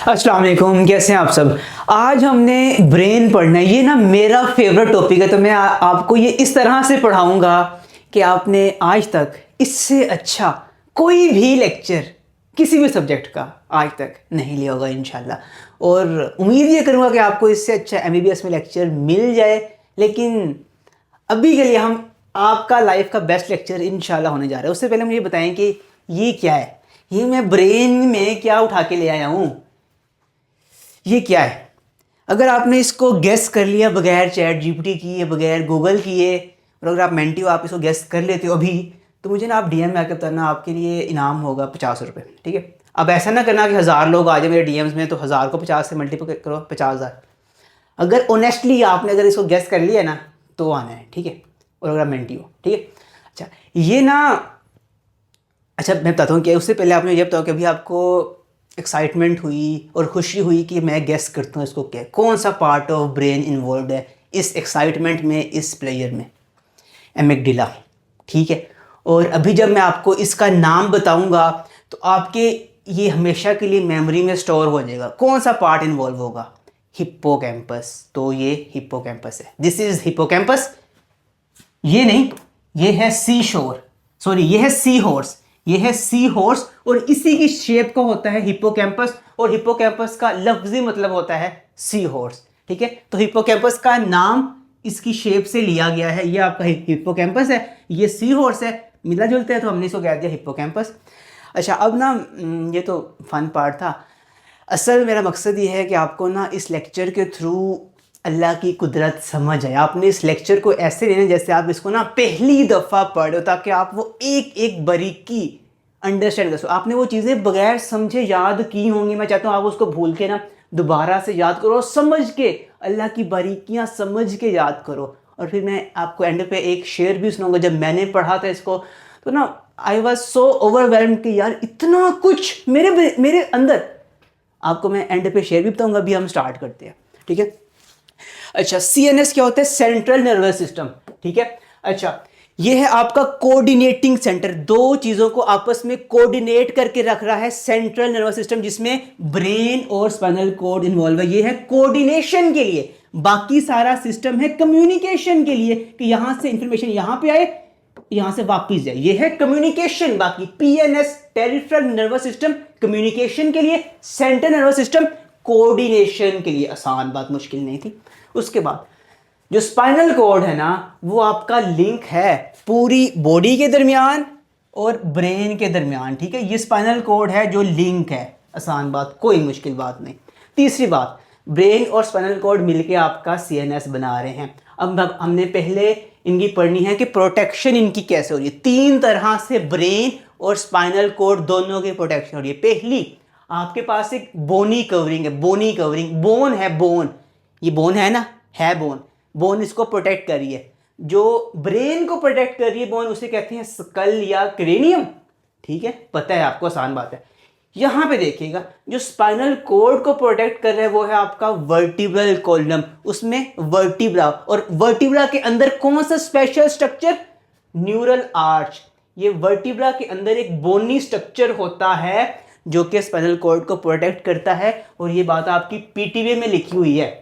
अस्सलाम वालेकुम, कैसे हैं आप सब। आज हमने ब्रेन पढ़ना है। ये ना मेरा फेवरेट टॉपिक है, तो मैं आपको ये इस तरह से पढ़ाऊंगा कि आपने आज तक इससे अच्छा कोई भी लेक्चर किसी भी सब्जेक्ट का आज तक नहीं लिया होगा इंशाल्लाह। और उम्मीद ये करूँगा कि आपको इससे अच्छा एमबीबीएस में लेक्चर मिल जाए। लेकिन अभी के लिए हम आपका लाइफ का बेस्ट लेक्चर इंशाल्लाह होने जा रहा है। उससे पहले मुझे ये बताएं कि ये क्या है, ये मैं ब्रेन में क्या उठा के ले आया हूँ, ये क्या है। अगर आपने इसको गेस कर लिया बगैर चैट जीपीटी किए, बगैर गूगल किए, और अगर आप मेंटी हो, आप इसको गेस कर लेते हो अभी, तो मुझे ना आप डीएम में आके बताना, आपके लिए इनाम होगा 50 रुपये। ठीक है। अब ऐसा ना करना कि 1000 लोग आ जाए मेरे डीएम्स में, तो 1000 को 50 से मल्टीप्लाई करो, 50,000। अगर ऑनेस्टली आपने अगर इसको गेस कर लिया ना, तो आना है। ठीक है। और अगर आप मेंटी हो, ठीक है। अच्छा, ये ना, अच्छा मैं बताता हूँ क्या। उससे पहले आपने ये बताओ कि अभी आपको एक्साइटमेंट हुई और खुशी हुई कि मैं गेस करता हूँ इसको क्या, कौन सा पार्ट ऑफ ब्रेन इन्वॉल्व है इस एक्साइटमेंट में, इस प्लेयर में। एमिगडाला। ठीक है। और अभी जब मैं आपको इसका नाम बताऊंगा तो आपके ये हमेशा के लिए मेमोरी में स्टोर हो जाएगा। कौन सा पार्ट इन्वॉल्व होगा? हिप्पोकैम्पस। तो ये हिप्पोकैम्पस है, दिस इज हिप्पोकैम्पस। ये नहीं, ये है सी शोर, सॉरी ये है सी हॉर्स, ये है सी हॉर्स। और इसी की शेप का होता है हिप्पोकैम्पस, और हिप्पोकैम्पस का लफ्जी मतलब होता है सी हॉर्स। ठीक है। तो हिप्पोकैम्पस का नाम इसकी शेप से लिया गया है। ये आपका हिप्पोकैम्पस है, ये सी हॉर्स है, मिला जुलता है, तो हमने इसको कह दिया हिप्पोकैम्पस। अच्छा, अब ना ये तो फन पार्ट था। असल मेरा मकसद ये है कि आपको ना इस लेक्चर के थ्रू अल्लाह की कुदरत समझ आए। आपने इस लेक्चर को ऐसे लेना जैसे आप इसको ना पहली दफ़ा पढ़ो, ताकि आप वो एक एक बारीकी अंडरस्टैंड कर सको। आपने वो चीज़ें बगैर समझे याद की होंगी, मैं चाहता हूँ आप उसको भूल के ना दोबारा से याद करो, समझ के, अल्लाह की बारीकियाँ समझ के याद करो। और फिर मैं आपको एंड पे एक शेर भी सुनाऊंगा। जब मैंने पढ़ा था इसको तो ना आई वॉज सो ओवरवेल्म्ड कि यार इतना कुछ मेरे मेरे अंदर। आपको मैं एंड पे शेयर भी बताऊंगा। अभी हम स्टार्ट करते हैं। ठीक है। अच्छा, सीएनएस क्या होता है? Central nervous system. ठीक है। अच्छा, ये है आपका कोऑर्डिनेटिंग सेंटर, दो चीजों को आपस में कोऑर्डिनेट करके रख रहा है सेंट्रल नर्वस सिस्टम, जिसमें ब्रेन और स्पाइनल कॉर्ड इन्वॉल्व है। ये है कोऑर्डिनेशन के लिए। बाकी सारा सिस्टम है कम्युनिकेशन के लिए, कि यहां से इंफॉर्मेशन यहां पे आए, यहां से वापिस जाए। ये है कम्युनिकेशन। बाकी PNS, peripheral nervous system, communication के लिए, सेंट्रल नर्वस सिस्टम कोऑर्डिनेशन के लिए। आसान बात, मुश्किल नहीं थी। उसके बाद जो स्पाइनल कॉर्ड है ना, वो आपका लिंक है पूरी बॉडी के दरमियान और ब्रेन के दरमियान। ठीक है। ये स्पाइनल कॉर्ड है जो लिंक है। आसान बात, कोई मुश्किल बात नहीं। तीसरी बात, ब्रेन और स्पाइनल कॉर्ड मिलके आपका सीएनएस बना रहे हैं। अब हमने पहले इनकी पढ़नी है कि प्रोटेक्शन इनकी कैसे हो रही है। तीन तरह से ब्रेन और स्पाइनल कॉर्ड दोनों की प्रोटेक्शन हो रही है। पहली, आपके पास एक बोनी कवरिंग है। बोनी कवरिंग, बोन है, बोन, ये बोन है ना, है बोन। बोन इसको प्रोटेक्ट कर रही है। जो ब्रेन को प्रोटेक्ट कर रही है बोन, उसे कहते हैं स्कल या क्रेनियम। ठीक है, पता है आपको, आसान बात है। यहां पे देखिएगा, जो स्पाइनल कॉर्ड को प्रोटेक्ट कर रहा है वो है आपका वर्टिब्रल कॉलम, उसमें वर्टिब्रा। और वर्टिब्रा के अंदर कौन सा स्पेशल स्ट्रक्चर? Neural arch. ये वर्टिब्रा के अंदर एक बोनी स्ट्रक्चर होता है जो कि स्पाइनल कॉर्ड को प्रोटेक्ट करता है। और ये बात आपकी पीटीवे में लिखी हुई है।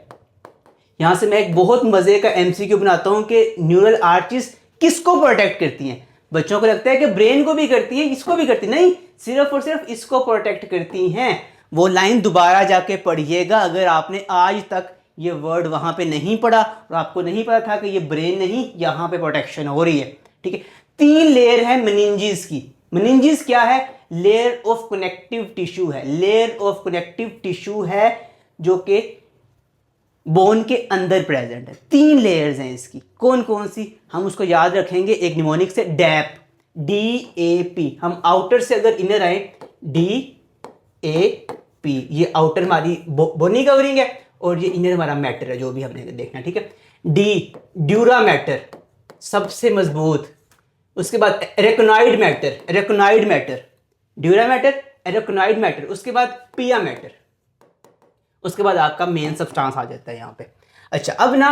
यहां से मैं एक बहुत मजे का एमसीक्यू बनाता हूं कि न्यूरल आर्चेस किसको प्रोटेक्ट करती हैं। बच्चों को लगता है कि ब्रेन को भी करती है, इसको भी करती, नहीं, सिर्फ और सिर्फ इसको प्रोटेक्ट करती हैं। वो लाइन दोबारा जाके पढ़िएगा अगर आपने आज तक ये वर्ड वहां पे नहीं पढ़ा और आपको नहीं पता था कि ये ब्रेन नहीं, यहां पे प्रोटेक्शन हो रही है। ठीक है। तीन लेयर है मेनिंजेस की। मेनिंजेस क्या है? लेयर ऑफ कनेक्टिव टिश्यू है। लेयर ऑफ कनेक्टिव टिश्यू है जो कि बोन के अंदर प्रेजेंट है। तीन लेयर्स हैं इसकी। कौन कौन सी? हम उसको याद रखेंगे एक निमोनिक से, डैप, DAP। हम आउटर से अगर इनर आए, DAP, ये आउटर हमारी बोनी कवरिंग है और ये इनर हमारा मैटर है, जो भी हमने देखना। ठीक है। ड्यूरा मैटर, सबसे मजबूत। उसके बाद arachnoid matter, arachnoid matter, dura mater, arachnoid matter. उसके बाद पिया मैटर। उसके बाद आपका मेन सब्सटेंस आ जाता है यहाँ पे। अच्छा, अब ना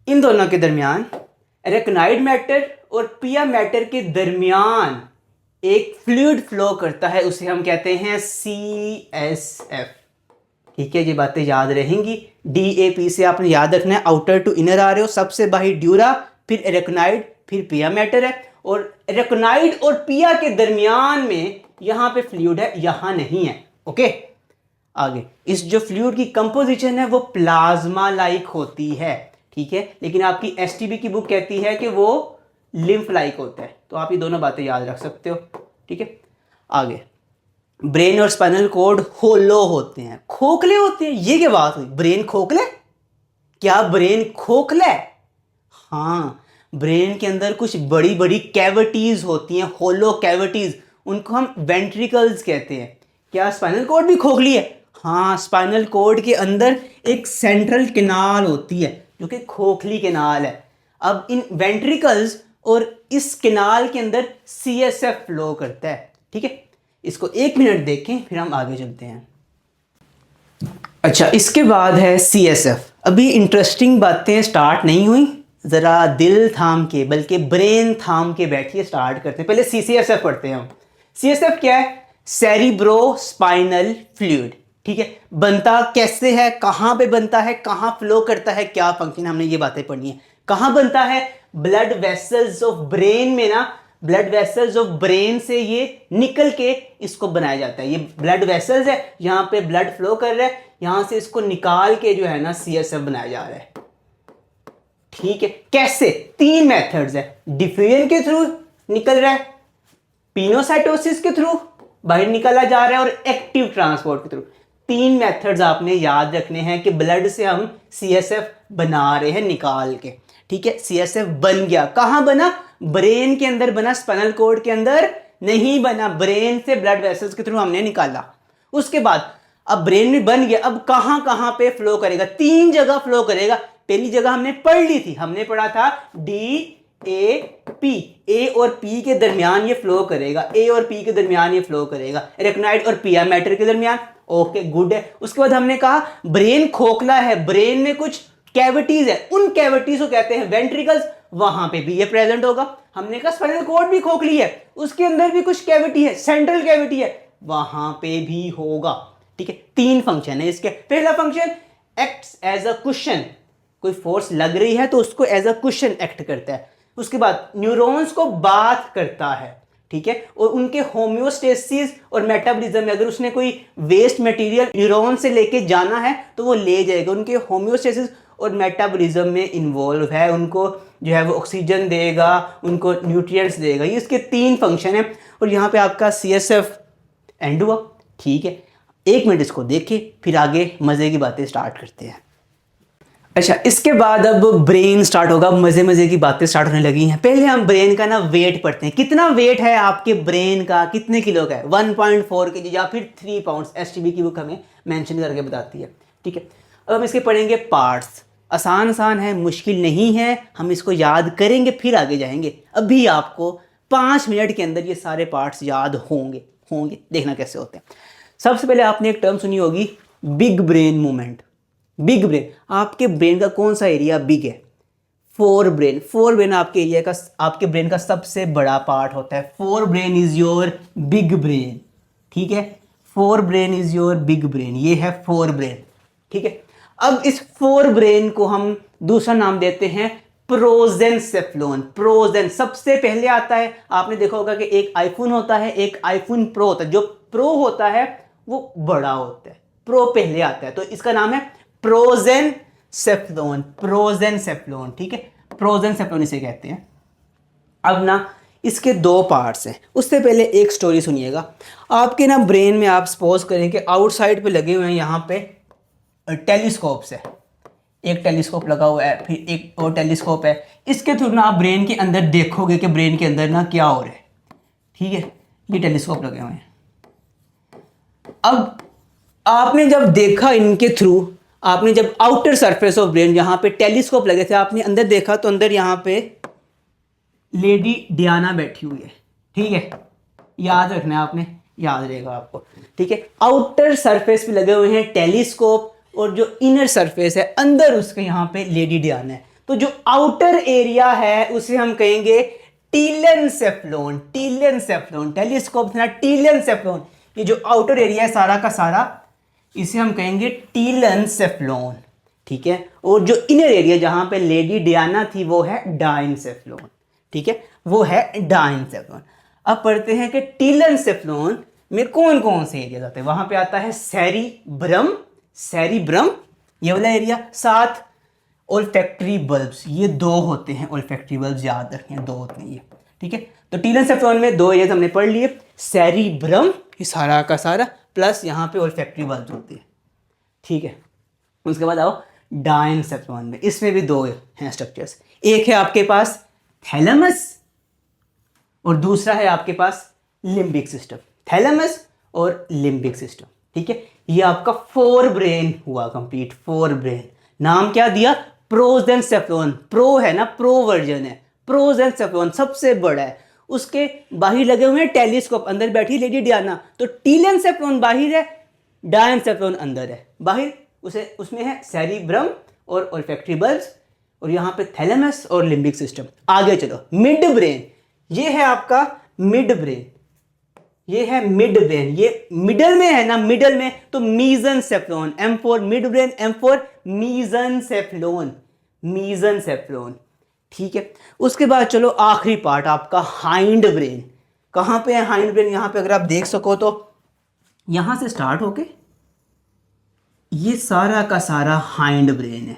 इन दोनों के दरमियान, एरेक्नोइड मैटर और पिया मैटर के दरमियान एक फ्लूइड फ्लो करता है, उसे हम कहते हैं CSF। ठीक है, ये बातें याद रहेंगी। DAP से आपने याद रखना है, आउटर टू इनर आ रहे हो, सबसे बाहर ड्यूरा, फिर एरेक्नाइड, फिर पिया मैटर है, और एरेक्नाइड और पिया के दरमियान में यहाँ पे फ्लूइड है, यहाँ नहीं है। ओके, आगे इस जो फ्लूइड की कंपोजिशन है वो प्लाज्मा लाइक होती है, ठीक है, लेकिन आपकी STB की बुक कहती है कि वो लिम्फ लाइक होता है। तो आप ये दोनों बातें याद रख सकते हो, ठीक है। आगे ब्रेन और स्पाइनल कॉर्ड होलो होते हैं, खोखले होते हैं। ये क्या बात हुई, ब्रेन खोखले? क्या ब्रेन खोखला है? हाँ, ब्रेन के अंदर कुछ बड़ी बड़ी कैविटीज होती हैं, होलो कैविटीज, उनको हम वेंट्रिकल्स कहते हैं। क्या स्पाइनल कॉर्ड भी खोखली है? हाँ, स्पाइनल कॉर्ड के अंदर एक सेंट्रल कैनाल होती है जो कि खोखली कैनाल है। अब इन वेंट्रिकल्स और इस कैनाल के अंदर CSF फ्लो करता है, ठीक है। इसको 1 मिनट देखें, फिर हम आगे चलते हैं। अच्छा, इसके बाद है CSF। अभी इंटरेस्टिंग बातें स्टार्ट नहीं हुई, ज़रा दिल थाम के, बल्कि ब्रेन थाम के बैठिए, स्टार्ट करते हैं। पहले CSF पढ़ते हैं हम। CSF क्या है? सेरिब्रो स्पाइनल फ्लूइड, ठीक है। बनता कैसे है, कहाँ पे बनता है, कहाँ फ्लो करता है, क्या फंक्शन, हमने ये बातें पढ़नी है। कहाँ बनता है? ब्लड वेसल्स ऑफ ब्रेन में ना, ब्लड वेसल्स ऑफ ब्रेन से ये निकल के इसको बनाया जाता है। ये ब्लड वेसल्स है, यहाँ पे ब्लड फ्लो कर रहा है, यहाँ से इसको निकाल के जो है ना CSF बनाया जा रहा है, ठीक है। कैसे? 3 मेथड्स है। डिफ्यूजन के थ्रू निकल रहा है, पिनोसाइटोसिस के थ्रू बाहर निकाला जा रहा है, और एक्टिव ट्रांसपोर्ट के थ्रू। 3 मेथड्स आपने याद रखने हैं कि ब्लड से हम CSF बना रहे हैं निकाल के, ठीक है। CSF बन गया, कहां बना? ब्रेन के अंदर बना, स्पाइनल कॉर्ड के अंदर नहीं बना, ब्रेन से ब्लड वेसल्स के थ्रू हमने निकाला। उसके बाद अब ब्रेन में बन गया, अब कहां कहां पे फ्लो करेगा? 3 जगह फ्लो करेगा। पहली जगह हमने पढ़ ली थी, हमने पढ़ा था DAP, A और P के दरमियान ये फ्लो करेगा, A और P के दरमियान ये फ्लो करेगा, एरेक्नाइड और पिया मैटर के दरमियान। ओके, गुड है। उसके बाद हमने कहा ब्रेन खोखला है, ब्रेन में कुछ कैविटीज है, उन कैविटीज को कहते हैं वेंट्रिकल्स, वहां पे भी ये प्रेजेंट होगा। हमने कहा स्पाइनल कॉर्ड भी खोखली है, उसके अंदर भी कुछ कैविटी है, सेंट्रल कैविटी है, वहां पे भी होगा, ठीक है। 3 फंक्शन है इसके। पहला function acts as a cushion, कोई फोर्स लग रही है तो उसको एज अ कुशन एक्ट करता है। उसके बाद न्यूरॉन्स को बात करता है, ठीक है, और उनके होम्योस्टेसिस और मेटाबॉलिज्म में अगर उसने कोई वेस्ट मटेरियल न्यूरॉन से लेके जाना है तो वो ले जाएगा, उनके होम्योस्टेसिस और मेटाबॉलिज्म में इन्वॉल्व है, उनको जो है वो ऑक्सीजन देगा, उनको न्यूट्रिएंट्स देगा। ये इसके 3 फंक्शन है। और यहाँ पे आपका CSF एंड हुआ, ठीक है। 1 मिनट इसको देखिए, फिर आगे मज़े की बातें स्टार्ट करते हैं। अच्छा, इसके बाद अब ब्रेन स्टार्ट होगा, मज़े मज़े की बातें स्टार्ट होने लगी हैं। पहले हम ब्रेन का ना वेट पढ़ते हैं। कितना वेट है आपके ब्रेन का, कितने किलो का है? 1.4 kg या फिर 3 पाउंड्स। STB की बुक हमें मेंशन करके बताती है, ठीक है। अब हम इसके पढ़ेंगे पार्ट्स। आसान आसान है, मुश्किल नहीं है, हम इसको याद करेंगे फिर आगे जाएंगे। अभी आपको 5 मिनट के अंदर ये सारे पार्ट्स याद होंगे। देखना कैसे होते हैं। सबसे पहले आपने एक टर्म सुनी होगी, big brain movement. Big brain, आपके ब्रेन का कौन सा एरिया बिग है? फोर ब्रेन आपके एरिया का, आपके ब्रेन का सबसे बड़ा पार्ट होता है। Fore brain is your big brain, ठीक है। Fore brain is your big brain, ये है फोर ब्रेन, ठीक है। अब इस फोर ब्रेन को हम दूसरा नाम देते हैं प्रोजेंसेफ्लोन। प्रोजेन सबसे पहले आता है। आपने देखा होगा कि एक आईफोन होता है, एक आईफोन प्रो होता है। जो प्रो होता है वो बड़ा होता है, प्रो पहले आता है, तो इसका नाम है प्रोजेंसेफ्लोन। प्रोजेंसेफ्लोन, ठीक है, प्रोजेंसेफ्लोन इसे कहते हैं। अब ना इसके 2 पार्ट्स हैं। उससे पहले एक स्टोरी सुनिएगा। आपके ना ब्रेन में आप सपोज करें कि आउटसाइड पे लगे हुए हैं यहाँ पे टेलीस्कोप्स है, एक टेलीस्कोप लगा हुआ है, फिर एक और टेलीस्कोप है। इसके थ्रू ना आप ब्रेन के अंदर देखोगे कि ब्रेन के अंदर ना क्या हो रहा है, ठीक है। ये टेलीस्कोप लगे हुए हैं। अब आपने जब देखा इनके थ्रू, आपने जब आउटर सरफेस ऑफ ब्रेन जहां पे टेलीस्कोप लगे थे, आपने अंदर देखा तो अंदर यहां पे लेडी डियाना बैठी हुई है, ठीक है। याद रखना है आपने, याद रहेगा आपको, ठीक है। आउटर सरफेस पे लगे हुए हैं टेलीस्कोप, और जो इनर सरफेस है अंदर उसके यहाँ पे लेडी डियाना है। तो जो आउटर एरिया है उसे हम कहेंगे टीलेंसेफ्लोन। टीलेंसेफ्लोन, टेलीस्कोप था टीलेंसेफ्लोन। ये जो आउटर एरिया है सारा का सारा, इसे हम कहेंगे टीलेंसेफ्लोन, ठीक है। और जो इनर एरिया जहां पे लेडी डियाना थी वो है डाइनसेफ्लोन, ठीक है, वो है डाइनसेफ्लोन। अब पढ़ते हैं कि टीलेंसेफ्लोन में कौन कौन से एरिया आते हैं। वहां पे आता है सेरिब्रम, सेरिब्रम ये वाला एरिया, साथ ओल्फैक्टरी बल्ब्स, ये दो होते हैं ओल्फैक्टरी बल्ब्स, याद रखें दो होते हैं ये, ठीक है। तो टीलेंसेफ्लोन में दो एरिया हमने पढ़ लिए, सेरिब्रम ये सारा का सारा, प्लस यहाँ पे ओल्फैक्टरी बल्ब्स होते हैं, ठीक है। उसके बाद आओ डाइनसेफ्लोन में, इसमें भी दो हैं स्ट्रक्चर्स, एक है आपके पास थैलेमस और दूसरा है आपके पास लिम्बिक सिस्टम, थैलेमस और लिम्बिक सिस्टम, ठीक है। ये आपका फोर ब्रेन हुआ कंप्लीट, फोर ब्रेन। नाम क्या दिया, प्रोजेंसेफ्लोन, प्रो है ना, प्रो वर्जन है, प्रोजेंसेफ्लोन सबसे बड़ा है। उसके बाहर लगे हुए हैं टेलीस्कोप, अंदर बैठी लेडी डियाना, तो टीलेंसेफ्लोन बाहर है, डायनसेफ्लोन अंदर है, बाहर उसे उसमें है सेरिब्रम और ओल्फैक्टरी बल्ब्स, और यहाँ पे थैलेमस और लिम्बिक सिस्टम। आगे चलो, मिड ब्रेन, ये है आपका मिड ब्रेन, ये है मिड ब्रेन, ये मिडल में है ना, मिडल में, तो mesencephalon, M for mid brain, M for mesencephalon, mesencephalon, ठीक है। उसके बाद चलो आखिरी पार्ट आपका हाइंड ब्रेन। कहाँ पे है हाइंड ब्रेन, यहाँ पे अगर आप देख सको तो यहाँ से स्टार्ट होके ये सारा का सारा हाइंड ब्रेन है,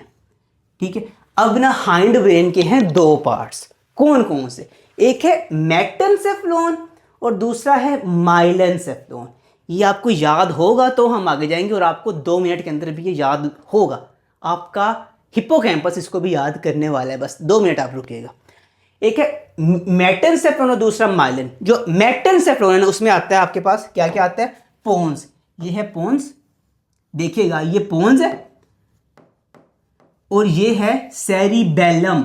ठीक है। अब ना हाइंड ब्रेन के हैं दो पार्ट्स, कौन कौन से, एक है मेटनसेफ्लोन और दूसरा है माइलेनसेफ्लोन। ये आपको याद होगा तो हम आगे जाएंगे, और आपको 2 मिनट के अंदर भी ये याद होगा। आपका हिप्पोकैम्पस इसको भी याद करने वाला है, बस 2 मिनट आप रुकिएगा। एक है मेटनसेफ्लोन और दूसरा माइलिन। जो मेटनसेफ्लोन है उसमें आता है आपके पास क्या क्या आता है, पोन्स, ये है पोन्स, देखिएगा ये पोन्स है, और ये है सेरिबेलम,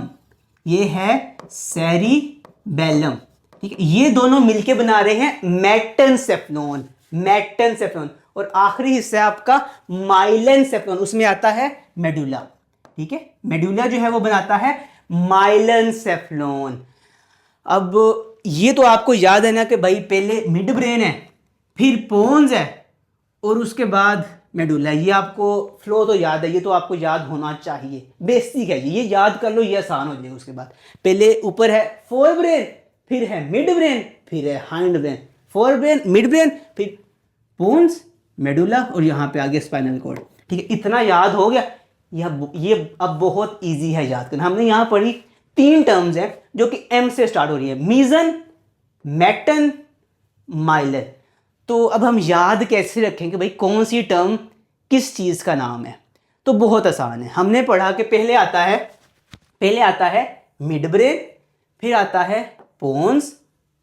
ये है सेरिबेलम, ठीक है। ये दोनों मिलके बना रहे हैं मेटनसेफ्लोन, मेटनसेफ्लोन। और आखिरी हिस्सा है आपका माइलेनसेफ्लोन, उसमें आता है मेडुला, ठीक है। मेडुला जो है वो बनाता है माइलेनसेफ्लोन। अब ये तो आपको याद है ना कि भाई पहले मिड ब्रेन है, फिर पोन्स है, और उसके बाद मेडुला। ये आपको फ्लो तो याद है, ये तो आपको याद होना चाहिए, बेसिक है ये याद कर लो, ये आसान हो जाएगा। उसके बाद पहले ऊपर है फोर ब्रेन, फिर है मिड ब्रेन, फिर है hind brain, fore brain, mid brain, फिर पोन्स, मेडुला, और यहाँ पे आगे स्पाइनल कॉर्ड, ठीक है। इतना याद हो गया, ये अब बहुत इजी है याद करना। हमने यहाँ पढ़ी 3 टर्म्स हैं जो कि एम से स्टार्ट हो रही है, मीजन, मेटन, माइलन। तो अब हम याद कैसे रखेंगे भाई कौन सी टर्म किस चीज़ का नाम है, तो बहुत आसान है। हमने पढ़ा कि पहले आता है मिड ब्रेन, फिर आता है पोन्स,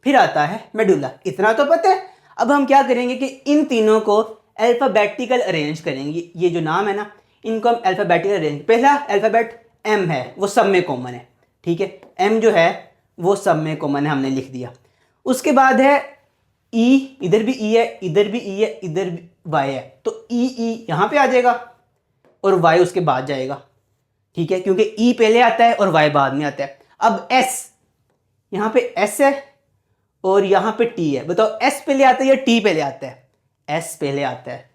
फिर आता है मेडुला, इतना तो पता है। अब हम क्या करेंगे कि इन तीनों को अल्फ़ाबेटिकल अरेंज करेंगे। ये जो नाम है ना, इनको हम अल्फ़ाबेटिकल अरेंज, पहला अल्फ़ाबेट एम है, वो सब में कॉमन है, ठीक है। एम जो है वो सब में कॉमन है, हमने लिख दिया। उसके बाद है ई, इधर भी ई है, इधर भी ई है, इधर भी वाई है, तो ई यहाँ पे आ जाएगा और वाई उसके बाद जाएगा, ठीक है, क्योंकि ई पहले आता है और वाई बाद में आता है। अब एस, यहाँ पे एस है और यहाँ पे टी है, बताओ एस पहले आता है या टी पहले आता है? एस पहले आता है,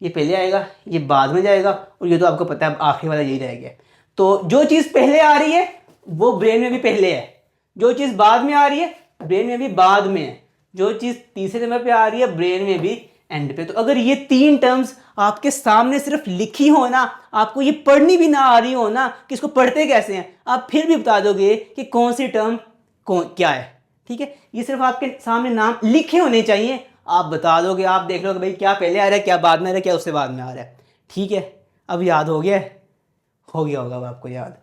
ये पहले आएगा, ये बाद में जाएगा, और ये तो आपको पता है अब आखिरी वाला यही रह गया। तो जो चीज़ पहले आ रही है वो ब्रेन में भी पहले है, जो चीज़ बाद में आ रही है ब्रेन में भी बाद में है, जो चीज़ तीसरे नंबर पे आ रही है ब्रेन में भी एंड पे। तो अगर ये 3 टर्म्स आपके सामने सिर्फ लिखी हो ना, आपको ये पढ़नी भी ना आ रही हो ना कि इसको पढ़ते कैसे हैं, आप फिर भी बता दोगे कि कौन सी टर्म क्या है, ठीक है। ये सिर्फ आपके सामने नाम लिखे होने चाहिए, आप बता दोगे, आप देख लोगे भाई क्या पहले आ रहा है, क्या बाद में आ रहा है, क्या उससे बाद में आ रहा है, ठीक है। अब याद हो गया होगा अब आपको याद।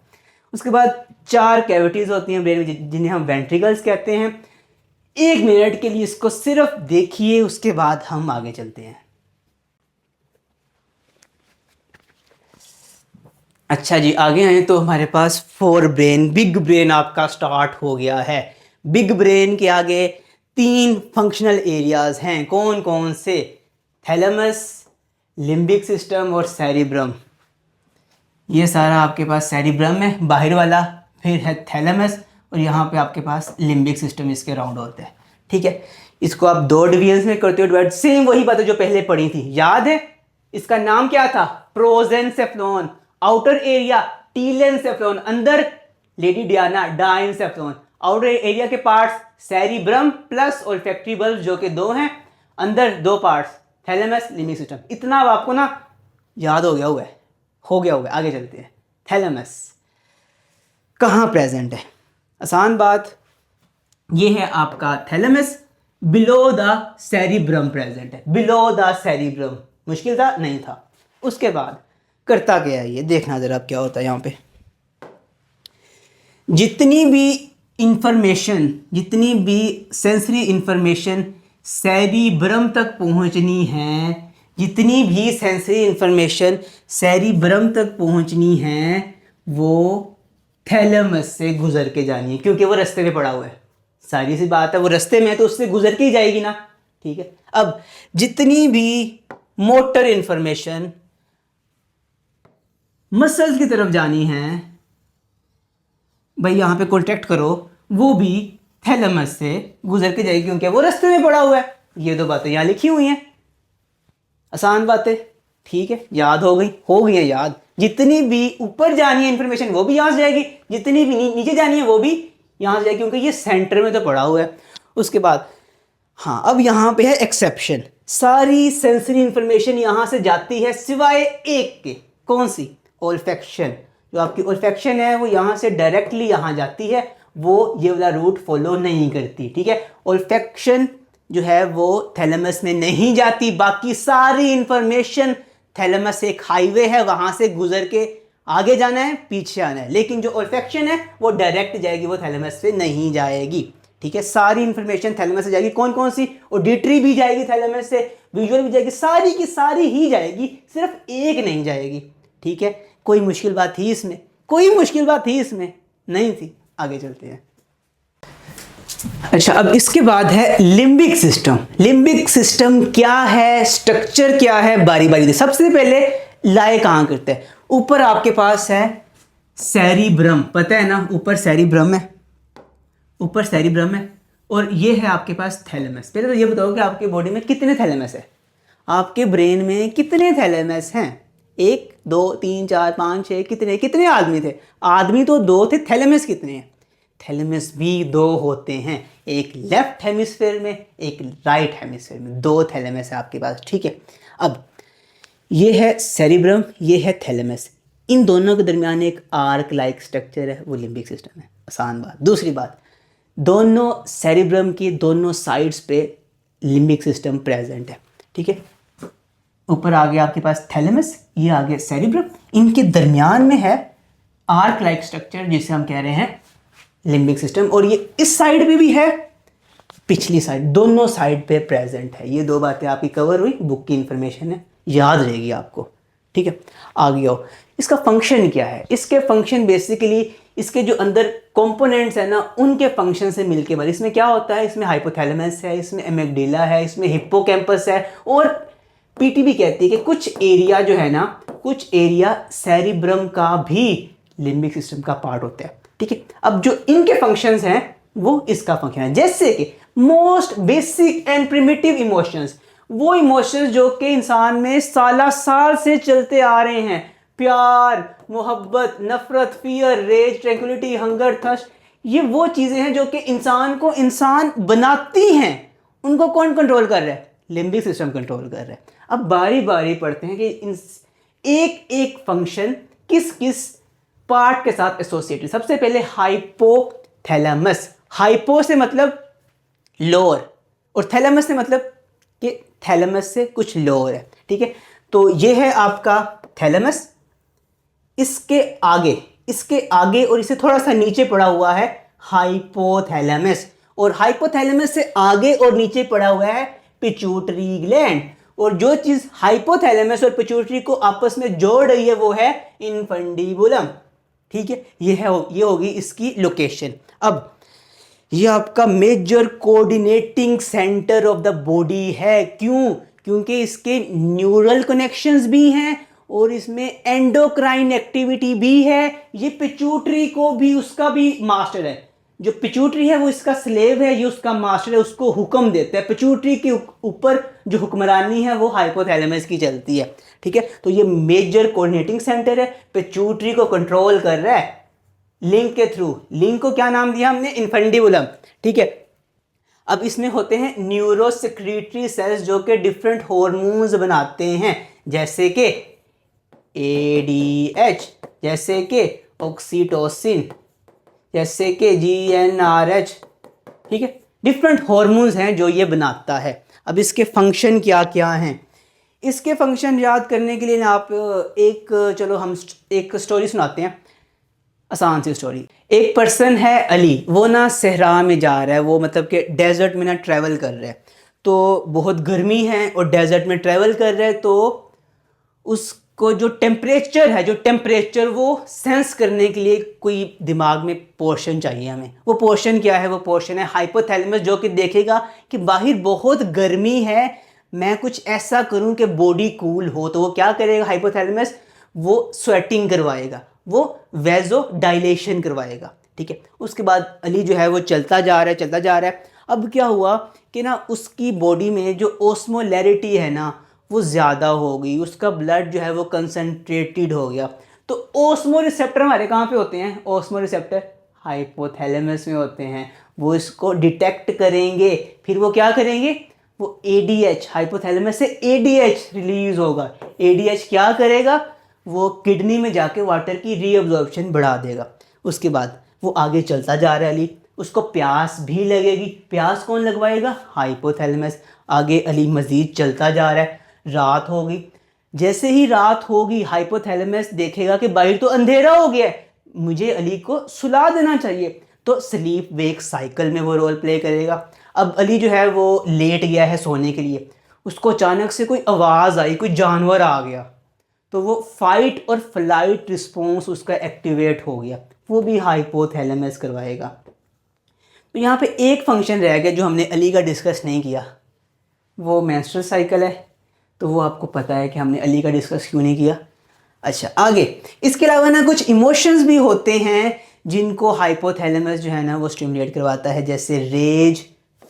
उसके बाद 4 कैविटीज़ होती हैं ब्रेन में जिन्हें हम वेंट्रिकल्स कहते हैं। 1 मिनट के लिए इसको सिर्फ देखिए, उसके बाद हम आगे चलते हैं। अच्छा जी, आगे आए तो हमारे पास 4 ब्रेन, बिग ब्रेन आपका स्टार्ट हो गया है। बिग ब्रेन के आगे 3 फंक्शनल एरियाज हैं, कौन कौन से? थैलेमस, लिम्बिक सिस्टम और सेरिब्रम। ये सारा आपके पास सेरिब्रम है बाहर वाला, फिर है थैलेमस, और यहाँ पे आपके पास लिम्बिक सिस्टम इसके राउंड होता है, ठीक है। इसको आप 2 डिवीजन में करते हो डिवाइड, सेम वही बातें जो पहले पढ़ी थी, याद है? इसका नाम क्या था? प्रोजेंसेफ्लोन। आउटर एरिया टीलेंसेफ्लोन, अंदर लेडी डियाना डाइनसेफ्लोन। आउटर एरिया के parts cerebrum plus olfactory bulb जो कि दो हैं, अंदर दो पार्ट्स थैलेमस लिम्बिक सिस्टम। इतना अब आपको ना याद हो गया हुआ है, आगे चलते हैं। थैलेमस कहाँ प्रेजेंट है? आसान बात, ये है आपका thalamus, below the cerebrum present है, बिलो द सेरिब्रम। मुश्किल था? नहीं था। उसके बाद करता क्या है ये देखना ज़रा क्या होता है यहाँ पे। जितनी भी इंफॉर्मेशन, जितनी भी सेंसरी इंफॉर्मेशन सेरिब्रम तक पहुँचनी है, जितनी भी सेंसरी इंफॉर्मेशन सेरिब्रम तक पहुँचनी है वो थैलेमस से गुजर के जानी है, क्योंकि वो रास्ते में पड़ा हुआ है। सारी सी बात है, वो रास्ते में है तो उससे गुजर के ही जाएगी ना, ठीक है। अब जितनी भी मोटर इंफॉर्मेशन मसल्स की तरफ जानी है, भाई यहाँ पे कॉन्टेक्ट करो, वो भी थैलेमस से गुजर के जाएगी, क्योंकि वो रास्ते में पड़ा हुआ है। ये दो बातें यहाँ लिखी हुई हैं, आसान बातें, ठीक है, याद हो गई है याद। जितनी भी ऊपर जानी है इंफॉर्मेशन वो भी यहाँ से जाएगी, जितनी भी नीचे जानी है वो भी यहाँ से जाएगी, क्योंकि ये सेंटर में तो पड़ा हुआ है। उसके बाद हाँ, अब यहाँ पे है एक्सेप्शन। सारी सेंसरी इंफॉर्मेशन यहाँ से जाती है सिवाय एक के। कौन सी? ओल्फैक्शन। जो आपकी ओल्फैक्शन है वो यहाँ से डायरेक्टली यहाँ जाती है, वो ये वाला रूट फॉलो नहीं करती, ठीक है। ओल्फैक्शन जो है वो थैलेमस में नहीं जाती, बाकी सारी इंफॉर्मेशन थैलेमस एक हाईवे है, वहाँ से गुजर के आगे जाना है, पीछे आना है। लेकिन जो ओल्फैक्शन है वो डायरेक्ट जाएगी, वो थैलेमस से नहीं जाएगी, ठीक है। सारी इंफॉर्मेशन थैलेमस से जाएगी। कौन कौन सी? ऑडिटरी भी जाएगी थैलेमस से, विजुअल भी जाएगी, सारी की सारी ही जाएगी, सिर्फ एक नहीं जाएगी, ठीक है। कोई मुश्किल बात थी इसमें? कोई मुश्किल बात थी इसमें? नहीं थी। आगे चलते हैं। अच्छा, अब इसके बाद है लिम्बिक सिस्टम। लिम्बिक सिस्टम क्या है, स्ट्रक्चर क्या है, बारी बारी से। सबसे पहले लाए कहाँ करते हैं? ऊपर आपके पास है सेरिब्रम, पता है ना, ऊपर सेरिब्रम है, ऊपर सेरिब्रम है, और ये है आपके पास थैलेमस। पहले तो ये बताओ कि आपके बॉडी में कितने थैलेमस है? आपके ब्रेन में कितने थैलेमस हैं? 1 2 3 4 5 6, कितने आदमी थे? आदमी तो 2 थे, थैलेमस कितने हैं? थैलेमस भी 2 होते हैं, एक लेफ्ट हेमिस्फेयर में, एक राइट हेमिस्फेयर में, 2 थैलेमस है आपके पास, ठीक है। अब ये है सेरिब्रम, ये है थैलेमस, इन दोनों के दरमियान एक आर्क लाइक स्ट्रक्चर है, वो लिम्बिक सिस्टम है। आसान बात। दूसरी बात, दोनों सेरिब्रम की दोनों साइड्स पे लिम्बिक सिस्टम प्रेजेंट है, ठीक है। ऊपर आ गया आपके पास थैलेमस, ये आ गया सेरिब्रम, इनके दरमियान में है आर्क लाइक स्ट्रक्चर जिसे हम कह रहे हैं लिम्बिक सिस्टम, और ये इस साइड पे भी है, पिछली साइड, दोनों साइड पे प्रेजेंट है। ये 2 बातें आपकी कवर हुई, बुक की इंफॉर्मेशन है, याद रहेगी आपको, ठीक है। आगे आओ, इसका फंक्शन क्या है? इसके फंक्शन बेसिकली इसके जो अंदर कंपोनेंट्स है ना, उनके फंक्शन से मिलके बने। इसमें क्या होता है? इसमें हाइपोथैलेमस है, इसमें एमिगडाला है, इसमें हिप्पोकैम्पस है, और पीटीबी कहती है कि कुछ एरिया जो है ना, कुछ एरिया सेरिब्रम का भी लिम्बिक सिस्टम का पार्ट होता है, ठीक है। अब जो इनके फंक्शंस हैं वो इसका फंक्शन है, जैसे कि most basic and primitive emotions, वो इमोशंस जो कि इंसान में साल से चलते आ रहे हैं, प्यार, मोहब्बत, नफरत, fear, rage, tranquillity, hunger, thirst, ये वो चीजें हैं जो कि इंसान को इंसान बनाती हैं। उनको कौन कंट्रोल कर रहा है? लिम्बिक सिस्टम कंट्रोल कर रहा है। अब बारी बारी पढ़ते हैं कि इन एक एक फंक्शन किस किस पार्ट के साथ एसोसिएटेड। सबसे पहले हाइपोथैलेमस। हाइपो से मतलब लोअर, और थैलेमस से मतलब कि थैलेमस से कुछ लोअर है, ठीक है। तो ये है आपका थैलेमस, इसके आगे और इसे थोड़ा सा नीचे पड़ा हुआ है हाइपोथैलेमस, और हाइपोथैलेमस से आगे और नीचे पड़ा हुआ है पिट्यूटरी ग्लैंड, और जो चीज हाइपोथैलेमस और पिट्यूटरी को आपस में जोड़ रही है वो है इनफंडिबुलम, ठीक है। ये होगी इसकी लोकेशन। अब ये आपका major coordinating centre of the body है। क्यों? क्योंकि इसके न्यूरल कनेक्शंस भी हैं और इसमें एंडोक्राइन एक्टिविटी भी है। ये पिट्यूटरी को भी, उसका भी मास्टर है। जो पिट्यूटरी है वो इसका स्लेव है, ये उसका मास्टर है, उसको हुक्म देता है। पिट्यूटरी के ऊपर जो हुक्मरानी है वो हाइपोथैलेमस की चलती है, ठीक है। तो ये मेजर कोऑर्डिनेटिंग सेंटर है, पिट्यूटरी को कंट्रोल कर रहा है लिंक के थ्रू। लिंक को क्या नाम दिया हमने? इन्फेंडिबुलम, ठीक है। अब इसमें होते हैं न्यूरोसेक्रीटरी सेल्स जो कि डिफरेंट हार्मोन्स बनाते हैं, जैसे कि ADH, जैसे कि ऑक्सीटोसिन, जैसे कि GnRH, ठीक है। डिफरेंट हार्मोन्स हैं जो ये बनाता है। अब इसके फंक्शन क्या क्या हैं? इसके फंक्शन याद करने के लिए ना आप चलो हम एक स्टोरी सुनाते हैं, आसान सी स्टोरी। एक पर्सन है अली, वो ना सहरा में जा रहा है, वो मतलब कि डेजर्ट में ना ट्रैवल कर रहा है। तो बहुत गर्मी है और डेजर्ट में ट्रैवल कर रहा है, तो उसको जो टेम्परेचर वो सेंस करने के लिए कोई दिमाग में पोर्शन चाहिए हमें। वो पोर्शन क्या है? वो पोर्शन है हाइपोथैलेमस, जो कि देखेगा कि बाहर बहुत गर्मी है, मैं कुछ ऐसा करूं कि बॉडी कूल हो। तो वो क्या करेगा हाइपोथैलेमस? वो स्वेटिंग करवाएगा, वो वेजो डायलेशन करवाएगा, ठीक है। उसके बाद अली जो है वो चलता जा रहा है। अब क्या हुआ कि ना उसकी बॉडी में जो ओस्मोलैरिटी है ना वो ज़्यादा हो गई, उसका ब्लड जो है वो कंसनट्रेटेड हो गया। तो ओस्मो रिसेप्टर हमारे कहाँ पे होते हैं? ओस्मो रिसेप्टर हाइपोथैलेमस में होते हैं। वो इसको डिटेक्ट करेंगे, फिर वो क्या करेंगे? वो ADH, हाइपोथैलेमस से ADH रिलीज होगा। ADH क्या करेगा? वो किडनी में जाके वाटर की रीअब्जॉर्प्शन बढ़ा देगा। उसके बाद वो आगे चलता जा रहा है अली, उसको प्यास भी लगेगी। प्यास कौन लगवाएगा? हाइपोथैलेमस। आगे अली मज़ीद चलता जा रहा है, रात होगी। जैसे ही रात होगी हाइपोथैलेमस देखेगा कि बाहर तो अंधेरा हो गया है, मुझे अली को सुला देना चाहिए। तो स्लीप वेक साइकिल में वो रोल प्ले करेगा। अब अली जो है वो लेट गया है सोने के लिए, उसको अचानक से कोई आवाज़ आई, कोई जानवर आ गया, तो वो फाइट और फ्लाइट रिस्पॉन्स उसका एक्टिवेट हो गया, वो भी हाइपोथैलेमस करवाएगा। तो यहाँ पे एक फंक्शन रह गया जो हमने अली का डिस्कस नहीं किया, वो मेंस्ट्रुअल साइकिल है। तो वो आपको पता है कि हमने अली का डिस्कस क्यों नहीं किया। अच्छा, आगे इसके अलावा ना कुछ इमोशंस भी होते हैं जिनको हाइपोथैलेमस जो है ना वो स्टिमुलेट करवाता है, जैसे रेज,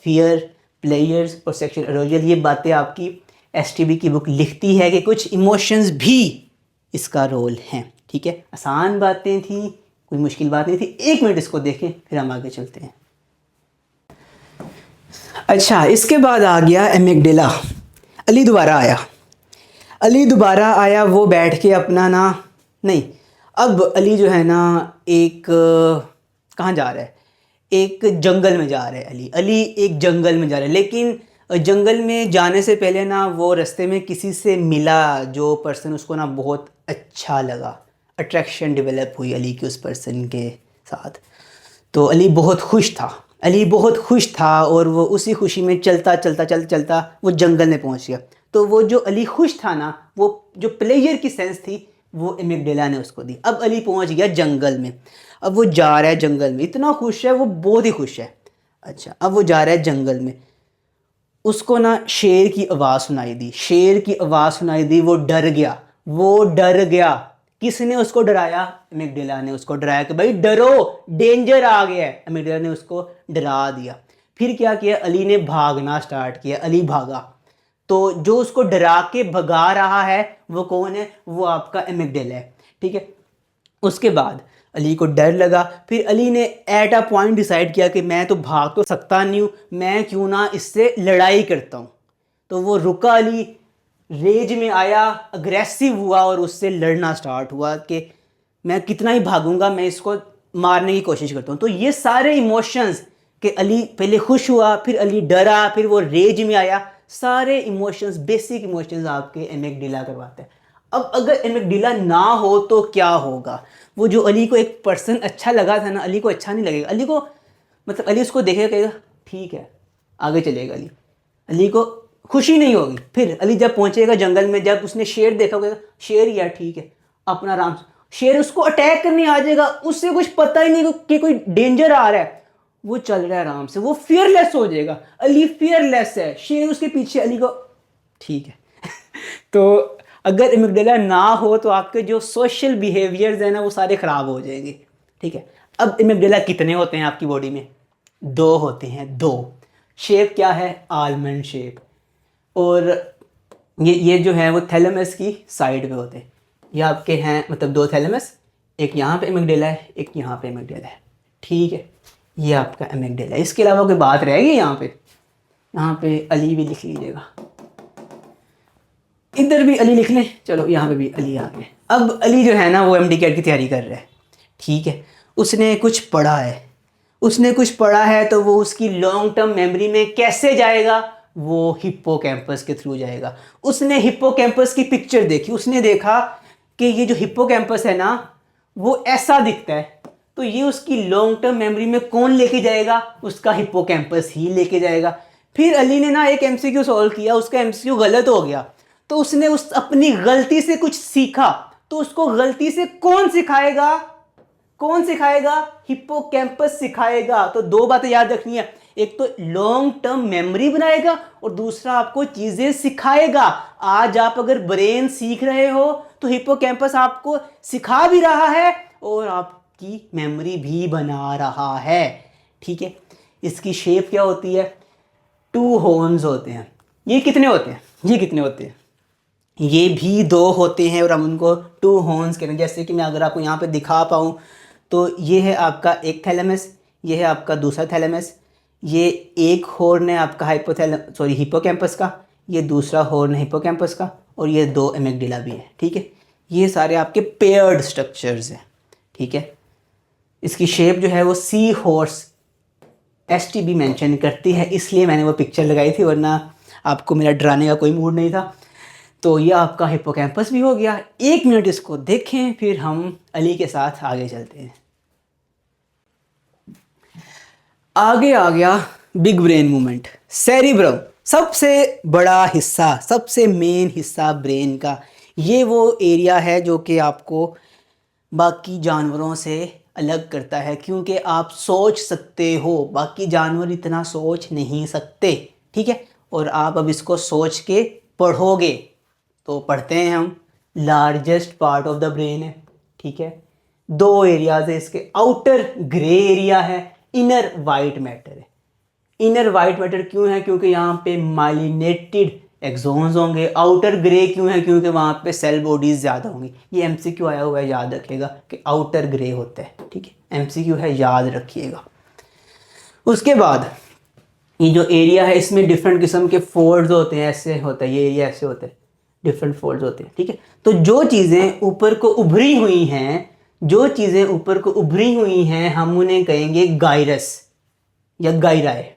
फियर, प्लेयर्स और सेक्सुअल अरोजल। ये बातें आपकी STB की बुक लिखती है कि कुछ इमोशंस भी इसका रोल हैं, ठीक है। आसान बातें थी, कोई मुश्किल बात नहीं थी। 1 मिनट इसको देखें फिर हम आगे चलते हैं। अच्छा, इसके बाद आ गया एमिगडाला। अली दोबारा आया, वो बैठ के अपना ना, नहीं, अब अली जो है ना एक कहाँ जा रहा है? एक जंगल में जा रहा है अली एक जंगल में जा रहा है। लेकिन जंगल में जाने से पहले ना वो रास्ते में किसी से मिला, जो पर्सन उसको ना बहुत अच्छा लगा, अट्रैक्शन डेवलप हुई अली की उस पर्सन के साथ। तो अली बहुत खुश था और वो उसी खुशी में चलता वो जंगल में पहुंच गया। तो वो जो अली खुश था ना, वो जो प्लेजर की सेंस थी वो एमिगडाला ने उसको दी। अब अली पहुंच गया जंगल में, अब वो जा रहा है जंगल में, इतना खुश है वो, बहुत ही खुश है। अच्छा, अब वो जा रहा है जंगल में, उसको ना शेर की आवाज़ सुनाई दी। वो डर गया। किसने उसको डराया? एमिगडाला ने उसको डराया कि भाई डरो, डेंजर आ गया है। एमिगडाला ने उसको डरा दिया। फिर क्या किया? अली ने भागना स्टार्ट किया। अली भागा, तो जो उसको डरा के भगा रहा है वो कौन है? वो आपका एमिगडाला है, ठीक है। उसके बाद अली को डर लगा, फिर अली ने एट अ पॉइंट डिसाइड किया कि मैं तो भाग तो सकता नहीं हूँ, मैं क्यों ना इससे लड़ाई करता हूँ। तो वो रुका, अली रेज में आया, अग्रेसिव हुआ और उससे लड़ना स्टार्ट हुआ कि मैं कितना ही भागूंगा, मैं इसको मारने की कोशिश करता हूँ। तो ये सारे इमोशंस कि अली पहले खुश हुआ, फिर अली डरा, फिर वो रेज में आया, सारे इमोशंस, बेसिक इमोशंस आपके एमिगडाला करवाते हैं। अब अगर एमिगडाला ना हो तो क्या होगा? वो जो अली को एक पर्सन अच्छा लगा था ना, अली को अच्छा नहीं लगेगा। अली को मतलब अली उसको देखेगा, कहेगा ठीक है, आगे चलेगा। अली को खुशी नहीं होगी। फिर अली जब पहुंचेगा जंगल में, जब उसने शेर देखा होगा, शेर यार ठीक है अपना आराम से, शेर उसको अटैक करने आ जाएगा, उससे कुछ पता ही नहीं कि कोई डेंजर आ रहा है, वो चल रहा है आराम से, वो फियरलेस हो जाएगा। अली फियरलेस है, शेर उसके पीछे, अली को ठीक है। तो अगर एमिगडाला ना हो तो आपके जो सोशल बिहेवियर्स है ना वो सारे ख़राब हो जाएंगे, ठीक है। अब एमिगडाला कितने होते हैं आपकी बॉडी में? 2 होते हैं, 2। शेप क्या है? Almond shape. और ये जो है वो थैलेमस की साइड पे होते हैं। ये आपके हैं मतलब दो थैलेमस, एक यहाँ पे एमिगडाला है, एक यहाँ पे एमिगडाला है, ठीक है। ये आपका एमिगडाला है। इसके अलावा कोई बात रहेगी यहाँ पे? यहाँ पे अली भी लिख लीजिएगा, इधर भी अली लिख लें, चलो यहाँ पे भी अली आ गए। अब अली जो है ना वो एमडी कैट की तैयारी कर रहा है, ठीक है। उसने कुछ पढ़ा है, उसने कुछ पढ़ा है तो वो उसकी लॉन्ग टर्म मेमोरी में कैसे जाएगा? वो हिप्पोकैम्पस के थ्रू जाएगा। उसने हिप्पोकैम्पस की पिक्चर देखी, उसने देखा कि ये जो हिप्पोकैम्पस है ना वो ऐसा दिखता है, तो ये उसकी लॉन्ग टर्म मेमोरी में कौन लेके जाएगा? उसका हिप्पोकैम्पस ही लेके जाएगा। फिर अली ने ना एक एमसीक्यू सॉल्व किया, उसका एमसीक्यू गलत हो गया, तो उसने उस अपनी गलती से कुछ सीखा, तो उसको गलती से कौन सिखाएगा? कौन सिखाएगा? हिप्पोकैम्पस सिखाएगा। तो दो बातें याद रखनी है, एक तो लॉन्ग टर्म मेमोरी बनाएगा और दूसरा आपको चीजें सिखाएगा। आज आप अगर ब्रेन सीख रहे हो तो हिप्पोकैम्पस आपको सिखा भी रहा है और आपकी मेमोरी भी बना रहा है, ठीक है। इसकी शेप क्या होती है? 2 हॉर्न्स होते हैं। ये कितने होते हैं? ये कितने होते हैं? ये भी 2 होते हैं और हम उनको 2 हॉर्न्स कहते हैं। जैसे कि मैं अगर आपको यहाँ पे दिखा पाऊँ तो ये है आपका एक थैलेमस, ये है आपका दूसरा थैलेमस, ये एक हॉर्न है आपका हिप्पोकैम्पस का, ये दूसरा हॉर्न है हिप्पोकैम्पस का, और ये 2 एमिगडाला भी है, ठीक है। ये सारे आपके पेयर्ड स्ट्रक्चर्स हैं, ठीक है। इसकी शेप जो है वो सी हॉर्स एसटीबी मेंशन करती है, इसलिए मैंने वो पिक्चर लगाई थी, वरना आपको मेरा डराने का कोई मूड नहीं था। तो ये आपका हिप्पोकैम्पस भी हो गया। 1 मिनट इसको देखें, फिर हम अली के साथ आगे चलते हैं। आगे आ गया बिग ब्रेन मूवमेंट, सेरिब्रम, सबसे बड़ा हिस्सा, सबसे मेन हिस्सा ब्रेन का। ये वो एरिया है जो कि आपको बाकी जानवरों से अलग करता है, क्योंकि आप सोच सकते हो, बाकी जानवर इतना सोच नहीं सकते, ठीक है। और आप अब इसको सोच के पढ़ोगे, तो पढ़ते हैं हम। Largest part of the brain है, ठीक है। 2 एरियाज है इसके, आउटर ग्रे एरिया है, इनर वाइट मैटर है। इनर वाइट मैटर क्यों है? क्योंकि यहाँ पे माइलिनेटेड एक्सोन्स होंगे। आउटर ग्रे क्यों है? क्योंकि वहाँ पे सेल बॉडीज ज़्यादा होंगी। ये एमसीक्यू आया हुआ है, याद रखिएगा कि आउटर ग्रे होता है, ठीक है। एमसीक्यू है, याद रखिएगा। उसके बाद ये जो एरिया है इसमें डिफरेंट किस्म के फोल्ड्स होते हैं, ऐसे होता है ये एरिया, ऐसे होता है, डिफरेंट फोल्ड्स होते हैं, ठीक है। तो जो चीज़ें ऊपर को उभरी हुई हैं, जो चीज़ें ऊपर को उभरी हुई हैं, हम उन्हें कहेंगे गाइरस या गायराए।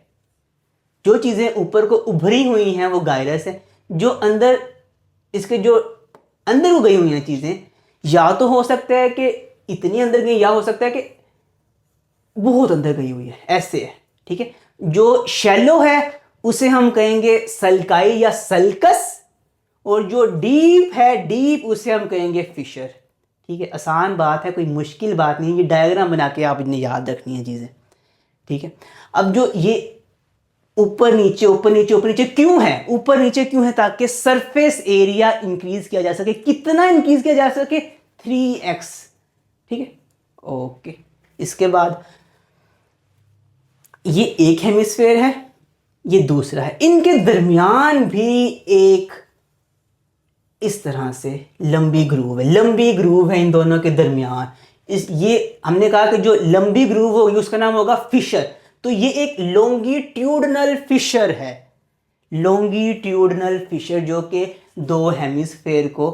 जो चीज़ें ऊपर को उभरी हुई हैं वो गायरस है। जो अंदर इसके जो अंदर को गई हुई हैं चीज़ें, या तो हो सकता है कि इतनी अंदर गई, या हो सकता है कि बहुत अंदर गई हुई है, ऐसे है, ठीक है। जो शैलो है उसे हम कहेंगे सल्काई या सल्कस, और जो डीप है, डीप, उसे हम कहेंगे फिशर, ठीक है। आसान बात है, कोई मुश्किल बात नहीं। ये डायग्राम बना के आप इन्हें याद रखनी है चीज़ें, ठीक है। अब जो ये ऊपर नीचे ऊपर नीचे ऊपर नीचे क्यों है? ऊपर नीचे क्यों है? ताकि सरफेस एरिया इंक्रीज किया जा सके। कितना इंक्रीज किया जा सके? 3x, ठीक है, ओके। इसके बाद ये एक हेमिस्फेयर है, ये दूसरा है, इनके दरमियान भी एक इस तरह से लंबी ग्रूव है, लंबी ग्रूव है इन दोनों के दरमियान। ये हमने कहा कि जो लंबी ग्रूव होगी उसका नाम होगा फिशर। तो ये एक लॉन्गिट्यूडनल फिशर है, लॉन्गिट्यूडनल फिशर, जो कि 2 हेमिस्फेयर को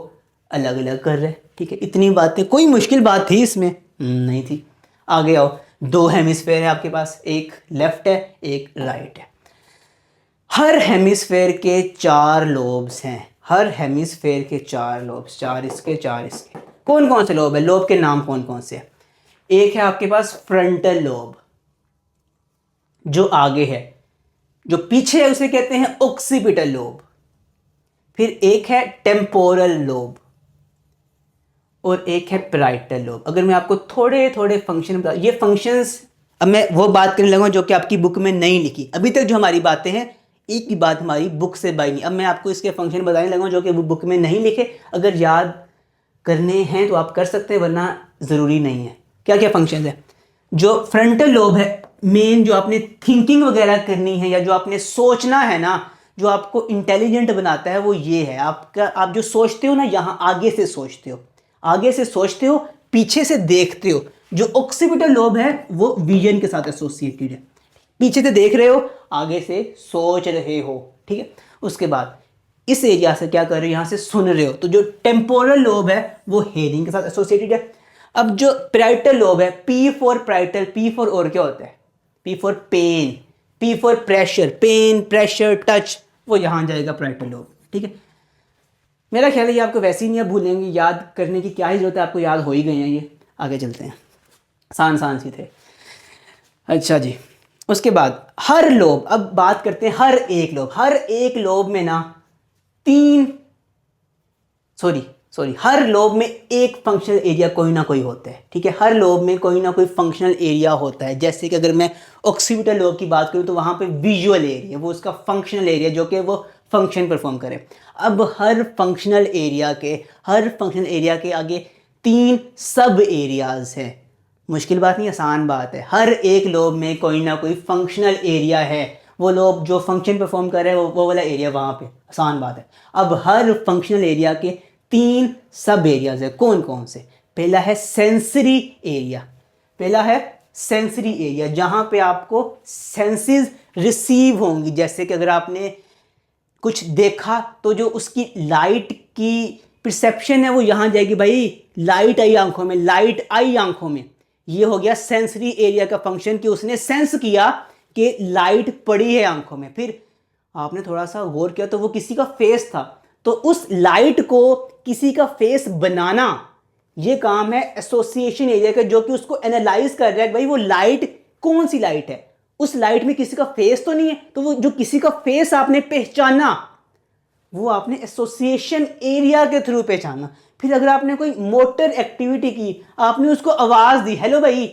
अलग अलग कर रहे हैं, ठीक है। इतनी बातें, कोई मुश्किल बात थी इसमें? नहीं थी। आगे आओ। 2 हेमिस्फेयर है आपके पास, एक लेफ्ट है, एक राइट है। हर हेमिस्फेयर के 4 लोब्स हैं, हर हेमिस्फेयर के 4 लोब्स, 4 इसके 4 इसके। कौन कौन से लोब है? लोब के नाम कौन कौन से हैं? एक है आपके पास फ्रंटल लोब, जो आगे है। जो पीछे है उसे कहते हैं ऑक्सीपिटल लोब। फिर एक है टेम्पोरल लोब और एक है पैराइटल लोब। अगर मैं आपको थोड़े थोड़े फंक्शन बता, ये फंक्शंस अब मैं वो बात करने लगा जो कि आपकी बुक में नहीं लिखी। अभी तक जो हमारी बातें हैं, एक ही बात हमारी बुक से बाई नहीं। अब मैं आपको इसके फंक्शन बताने लगा जो कि वो बुक में नहीं लिखे। अगर याद करने हैं तो आप कर सकते हैं, वरना ज़रूरी नहीं है। क्या क्या फंक्शन है? जो फ्रंटल लोब है, मेन जो आपने थिंकिंग वगैरह करनी है या जो आपने सोचना है ना, जो आपको इंटेलिजेंट बनाता है वो ये है आपका, आप जो सोचते हो ना यहाँ आगे से सोचते हो, आगे से सोचते हो, पीछे से देखते हो। जो ऑक्सीपिटल लोब है वो विजन के साथ एसोसिएटेड है, पीछे से देख रहे हो, आगे से सोच रहे हो, ठीक है। उसके बाद इस एरिया से क्या कर रहे हो, यहाँ से सुन रहे हो, तो जो टेम्पोरल लोब है वो हेयरिंग के साथ एसोसिएटेड है। अब जो पैराइटल लोब है, P for parietal, P for और क्या होता है, P for pain, P for pressure, pain pressure touch, वो यहाँ जाएगा पैराइटल लोब, ठीक है। मेरा ख्याल है ये आपको वैसे ही नहीं भूलेंगे, याद करने की क्या ही जरूरत है, आपको याद हो ही गए हैं ये। आगे चलते हैं, आसान आसान सी थे। अच्छा जी, उसके बाद हर लोब, अब बात करते हैं हर एक लोब। हर एक लोब में ना हर लोब में एक फंक्शनल एरिया कोई ना कोई होता है, ठीक है। हर लोब में कोई ना कोई फंक्शनल एरिया होता है। जैसे कि अगर मैं ऑक्सीपिटल लोब की बात करूं तो वहां पे विजुअल एरिया, वो उसका फंक्शनल एरिया जो कि वो फंक्शन परफॉर्म करे। अब हर फंक्शनल एरिया के आगे 3 सब एरियाज हैं। मुश्किल बात नहीं, आसान बात है। हर एक लोब में कोई ना कोई फंक्शनल एरिया है, वो लोब जो फंक्शन परफॉर्म कर रहे हैं वो वाला एरिया वहाँ पे, आसान बात है। अब हर फंक्शनल एरिया के 3 सब एरियाज है। कौन कौन से? पहला है सेंसरी एरिया, जहाँ पे आपको सेंसेस रिसीव होंगी। जैसे कि अगर आपने कुछ देखा तो जो उसकी लाइट की परसेप्शन है वो यहाँ जाएगी, भाई लाइट आई आंखों में, ये हो गया सेंसरी एरिया का फंक्शन कि उसने सेंस किया कि लाइट पड़ी है आंखों में। फिर आपने थोड़ा सा गौर किया तो वो किसी का फेस था, तो उस लाइट को किसी का फेस बनाना, ये काम है एसोसिएशन एरिया का, जो कि उसको एनालाइज कर रहा है भाई वो लाइट कौन सी लाइट है, उस लाइट में किसी का फेस तो नहीं है। तो वो जो किसी का फेस आपने पहचाना वो आपने एसोसिएशन एरिया के थ्रू पहचाना। फिर अगर आपने कोई मोटर एक्टिविटी की, आपने उसको आवाज़ दी, हेलो भाई,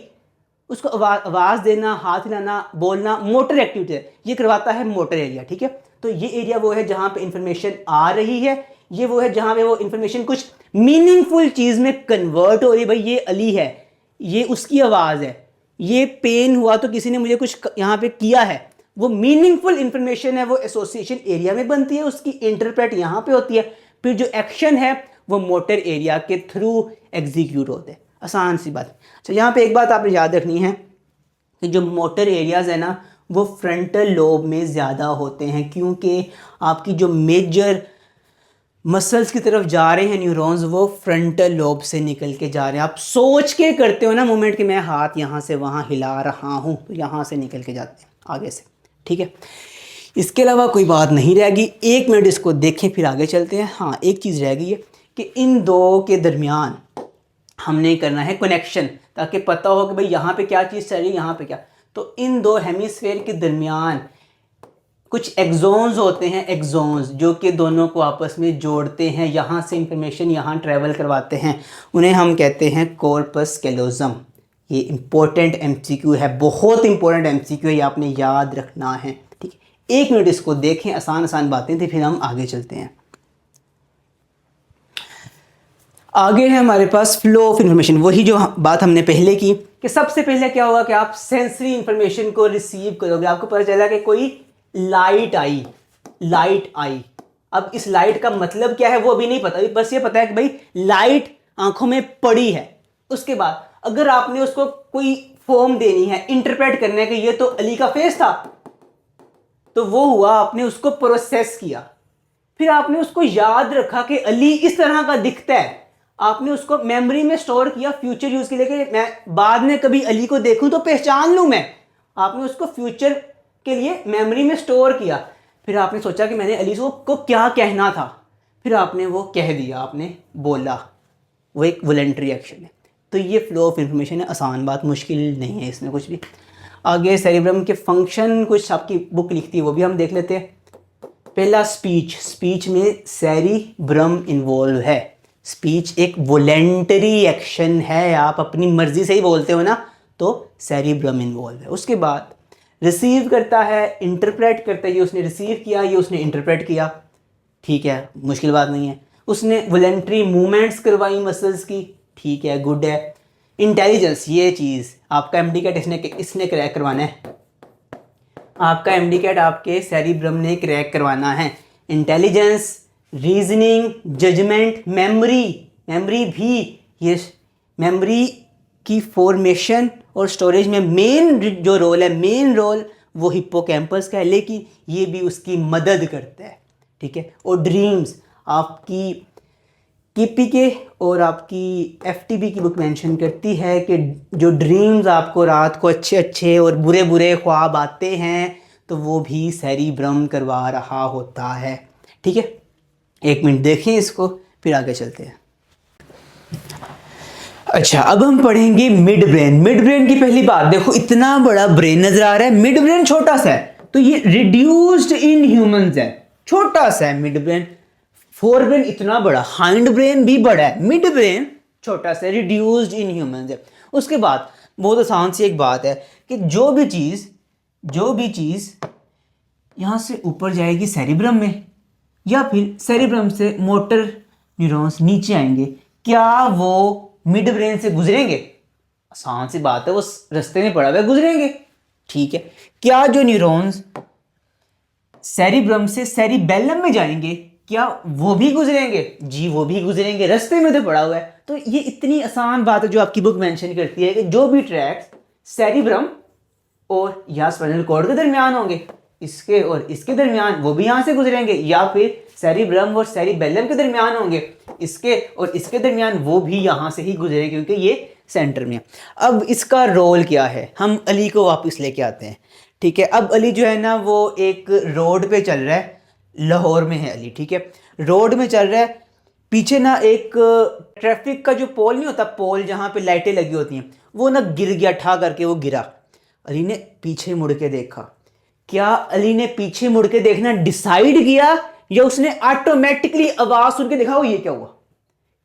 उसको आवाज़ देना, हाथ हिलाना, बोलना मोटर एक्टिविटी है, ये करवाता है मोटर एरिया, ठीक है। तो ये एरिया वो है जहाँ पे इंफॉर्मेशन आ रही है, ये वो है जहाँ पे वो इंफॉर्मेशन कुछ मीनिंगफुल चीज़ में कन्वर्ट हो रही है। भाई ये अली है, ये उसकी आवाज़ है, ये पेन हुआ तो किसी ने मुझे कुछ यहाँ पे किया है, वो मीनिंगफुल इंफॉर्मेशन है, वो एसोसिएशन एरिया में बनती है, उसकी इंटरप्रेट यहाँ पे होती है। फिर जो एक्शन है वो मोटर एरिया के थ्रू एग्जीक्यूट होते हैं, आसान सी बात। अच्छा, यहाँ पे एक बात आपने याद रखनी है कि जो मोटर एरियाज है ना वो फ्रंटल लोब में ज़्यादा होते हैं, क्योंकि आपकी जो मेजर मसल्स की तरफ जा रहे हैं न्यूरॉन्स, वो फ्रंटल लोब से निकल के जा रहे हैं। आप सोच के करते हो ना मूवमेंट कि मैं हाथ यहाँ से वहाँ हिला रहा हूँ, तो यहाँ से निकल के जाते हैं आगे से, ठीक है। इसके अलावा कोई बात नहीं रहेगी। 1 मिनट इसको देखें फिर आगे चलते हैं। हाँ, एक चीज़ रह गई है कि इन दो के दरमियान हमने करना है कनेक्शन, ताकि पता हो कि भाई यहाँ पे क्या चीज़ चल रही है, यहाँ पे क्या। तो इन दो हेमिस्फेयर के दरमियान कुछ एक्सोन्स होते हैं, एक्सोन्स जो कि दोनों को आपस में जोड़ते हैं, यहाँ से इंफॉर्मेशन यहाँ ट्रैवल करवाते हैं, उन्हें हम कहते हैं कॉर्पस कैलोजम। ये इंपॉर्टेंट एमसीक्यू है, बहुत इंपॉर्टेंट एमसीक्यू है, ये आपने याद रखना है, ठीक है। 1 मिनट इसको देखें, आसान आसान बातें थी, फिर हम आगे चलते हैं। आगे है हमारे पास फ्लो ऑफ इंफॉर्मेशन, वही जो बात हमने पहले की कि सबसे पहले क्या होगा कि आप सेंसरी इंफॉर्मेशन को रिसीव करोगे। आपको पता चला कि कोई लाइट आई। अब इस लाइट का मतलब क्या है वो अभी नहीं पता, बस ये पता है कि भाई लाइट आंखों में पड़ी है। उसके बाद अगर आपने उसको कोई फॉर्म देनी है, इंटरप्रेट करने के, ये तो अली का फेस था, तो वो हुआ, आपने उसको प्रोसेस किया, फिर आपने उसको याद रखा कि अली इस तरह का दिखता है, आपने उसको मेमोरी में स्टोर किया फ्यूचर यूज के लिए कि मैं बाद में कभी अली को देखूं तो पहचान लूं मैं। आपने उसको फ्यूचर के लिए मेमोरी में स्टोर किया। फिर आपने सोचा कि मैंने अली को क्या कहना था, फिर आपने वो कह दिया, आपने बोला, वो एक वॉलंटरी एक्शन है। तो ये फ्लो ऑफ इंफॉर्मेशन है, आसान बात, मुश्किल नहीं है इसमें कुछ भी। आगे सेरिब्रम के फंक्शन कुछ आपकी बुक लिखती है, वो भी हम देख लेते हैं। पहला स्पीच में सेरिब्रम इन्वॉल्व है। स्पीच एक वॉलेंटरी एक्शन है, आप अपनी मर्जी से ही बोलते हो ना, तो सेरिब्रम इन्वॉल्व है। उसके बाद रिसीव करता है, इंटरप्रेट करता है, ये उसने रिसीव किया, ये उसने इंटरप्रेट किया, ठीक है, मुश्किल बात नहीं है। उसने वॉलेंटरी मूवमेंट्स करवाई मसल्स की, ठीक है, गुड है। इंटेलिजेंस, ये चीज़ आपका एमडी कैट इसने क्रैक करवाना है। आपका एमडी कैट आपके सेरिब्रम ने क्रैक करवाना है। Intelligence, reasoning, judgement, memory, memory भी, ये मेमोरी की फॉर्मेशन और स्टोरेज में मेन जो रोल है, मेन रोल वो हिप्पोकैम्पस का है, लेकिन ये भी उसकी मदद करता है, ठीक है। और ड्रीम्स, आपकी केपीके और आपकी एफटीबी की बुक मेंशन करती है कि जो ड्रीम्स आपको रात को अच्छे अच्छे और बुरे बुरे ख्वाब आते हैं तो वो भी सेरिब्रम करवा रहा होता है, ठीक है। एक मिनट देखें इसको, फिर आगे चलते हैं। अच्छा, अब हम पढ़ेंगे मिड ब्रेन। मिड ब्रेन की पहली बात देखो, इतना बड़ा ब्रेन नजर आ रहा है, मिड ब्रेन छोटा सा है, तो ये रिड्यूस्ड इन ह्यूमंस है, छोटा सा है मिड ब्रेन। फोर ब्रेन इतना बड़ा, हाइंड ब्रेन भी बड़ा है, मिड ब्रेन छोटा सा, रिड्यूस्ड इन ह्यूमंस है। उसके बाद बहुत आसान सी एक बात है कि जो भी चीज यहां से ऊपर जाएगी सेरिब्रम में, या फिर सेरिब्रम से मोटर न्यूरॉन्स नीचे आएंगे, क्या वो मिड ब्रेन से गुजरेंगे? आसान सी बात है, वो रास्ते में पड़ा हुआ गुजरेंगे, ठीक है। क्या जो न्यूरॉन्स सेरिब्रम से सेरिबेलम में जाएंगे, क्या वो भी गुजरेंगे? जी वो भी गुजरेंगे, रास्ते में तो पड़ा हुआ है। तो ये इतनी आसान बात है जो आपकी बुक मेंशन करती है कि जो भी ट्रैक्स सेरिब्रम और या स्पाइनल कॉर्ड के दरमियान होंगे, इसके और इसके दरमियान, वो भी यहां से गुजरेंगे, या फिर सेरिब्रम और सेरिबेलम के दरमियान होंगे, इसके और इसके दरमियान, वो भी यहां से ही गुजरेंगे क्योंकि ये सेंटर में है। अब इसका रोल क्या है, हम अली को वापस लेके आते हैं, ठीक है। अब अली जो है ना वो एक रोड पे चल रहा है, लाहौर में है अली, ठीक है। रोड में चल रहा है, पीछे ना एक ट्रैफिक का जो पोल नहीं होता, पोल जहां पे लाइटें लगी होती हैं, वो ना गिर गया, ठा करके वो गिरा। अली ने पीछे मुड़ के देखा, क्या अली ने पीछे मुड़ के देखना डिसाइड किया या उसने ऑटोमेटिकली आवाज सुन के देखा वो ये क्या हुआ?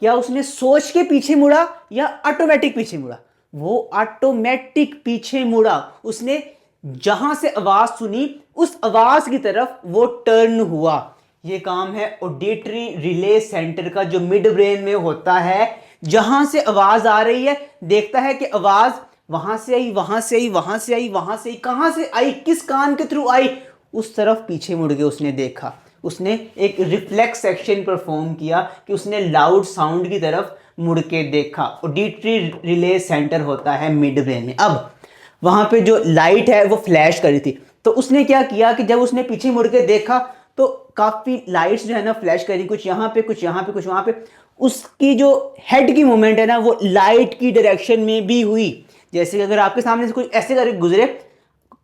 क्या उसने सोच के पीछे मुड़ा या ऑटोमेटिक पीछे मुड़ा? वो ऑटोमेटिक पीछे मुड़ा। उसने जहां से आवाज सुनी उस आवाज की तरफ वो टर्न हुआ। ये काम है ऑडिटरी रिले सेंटर का जो मिड ब्रेन में होता है। जहां से आवाज आ रही है देखता है कि आवाज वहां से आई, वहां से आई, वहां से आई, वहां से आई, कहां से आई, किस कान के थ्रू आई, उस तरफ पीछे मुड़ के उसने देखा। उसने एक रिफ्लेक्स एक्शन परफॉर्म किया कि उसने लाउड साउंड की तरफ मुड़ के देखा। ऑडिटरी रिले सेंटर होता है मिड ब्रेन में। अब वहां पे जो लाइट है वो फ्लैश कर रही थी, तो उसने क्या किया कि जब उसने पीछे मुड़ के देखा तो काफी लाइट्स जो है ना फ्लैश करी, कुछ यहाँ पे, कुछ यहाँ पे, कुछ वहां पे। उसकी जो हेड की मूवमेंट है ना वो लाइट की डायरेक्शन में भी हुई। जैसे कि अगर आपके सामने से कुछ ऐसे करके गुजरे,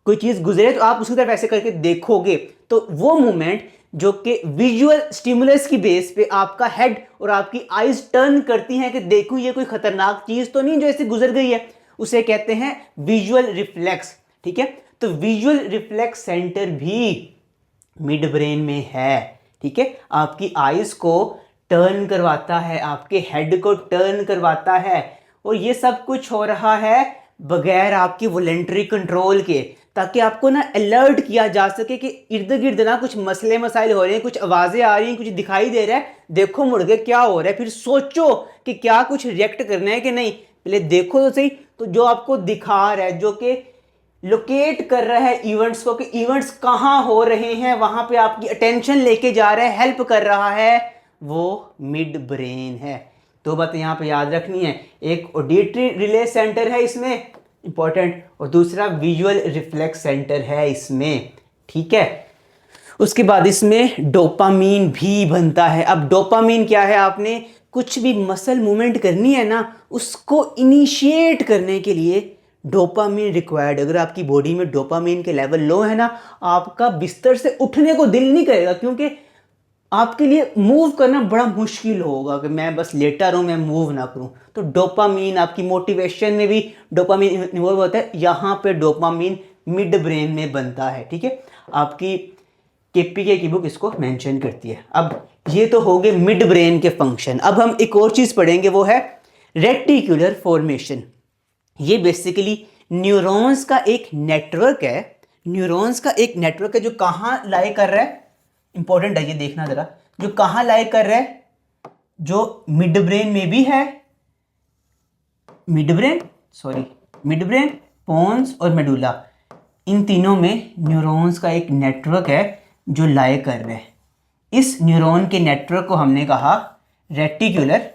कोई चीज गुजरे, तो आप उसकी तरफ ऐसे करके देखोगे, तो वो मूवमेंट जो कि विजुअल स्टिमुलस की बेस पे आपका हेड और आपकी आईज टर्न करती हैं कि देखूं ये कोई खतरनाक चीज तो नहीं जो ऐसे गुजर गई है, उसे कहते हैं विजुअल रिफ्लेक्स, ठीक है। तो विजुअल रिफ्लेक्स सेंटर भी मिड ब्रेन में है, ठीक है। आपकी आईज को टर्न करवाता है, आपके हेड को टर्न करवाता है, और ये सब कुछ हो रहा है बगैर आपकी वॉलेंटरी कंट्रोल के, ताकि आपको ना अलर्ट किया जा सके कि इर्द गिर्द ना कुछ मसले मसाइल हो रहे हैं, कुछ आवाज़ें आ रही हैं, कुछ दिखाई दे रहा है, देखो मुड़ के क्या हो रहा है, फिर सोचो कि क्या कुछ रिएक्ट करना है कि नहीं, पहले देखो तो सही। तो जो आपको दिखा रहा है, जो कि लोकेट कर रहा है इवेंट्स को कि इवेंट्स कहाँ हो रहे हैं, वहां पे आपकी अटेंशन लेके जा रहा है, हेल्प कर रहा है, वो मिड ब्रेन है। दो बातें यहाँ पे याद रखनी है, एक ऑडिटरी रिले सेंटर है इसमें इंपॉर्टेंट, और दूसरा विजुअल रिफ्लेक्स सेंटर है इसमें, ठीक है। उसके बाद इसमें डोपामीन भी बनता है। अब डोपामीन क्या है, आपने कुछ भी मसल मूवमेंट करनी है ना, उसको इनिशिएट करने के लिए डोपामीन रिक्वायर्ड। अगर आपकी बॉडी में डोपामीन के लेवल लो है ना, आपका बिस्तर से उठने को दिल नहीं करेगा, क्योंकि आपके लिए मूव करना बड़ा मुश्किल होगा कि मैं बस लेटा रहूं, मैं मूव ना करूं। तो डोपामीन, आपकी मोटिवेशन में भी डोपामीन इन्वॉल्व होता है, यहाँ पे डोपामीन मिड ब्रेन में बनता है, ठीक है। आपकी केपीके की बुक इसको मेंशन करती है। अब ये तो हो गए मिड ब्रेन के फंक्शन। अब हम एक और चीज़ पढ़ेंगे, वो है रेटिकुलर फॉर्मेशन। ये बेसिकली न्यूरॉन्स का एक नेटवर्क है, न्यूरॉन्स का एक नेटवर्क है जो कहाँ लाई कर रहा है, इंपॉर्टेंट है ये देखना जरा, जो कहाँ लाई कर रहा है, जो मिड ब्रेन में भी है, मिड ब्रेन, पोन्स और मेडुला, इन तीनों में न्यूरॉन्स का एक नेटवर्क है जो लाए कर रहे हैं। इस न्यूरॉन के नेटवर्क को हमने कहा रेटिकुलर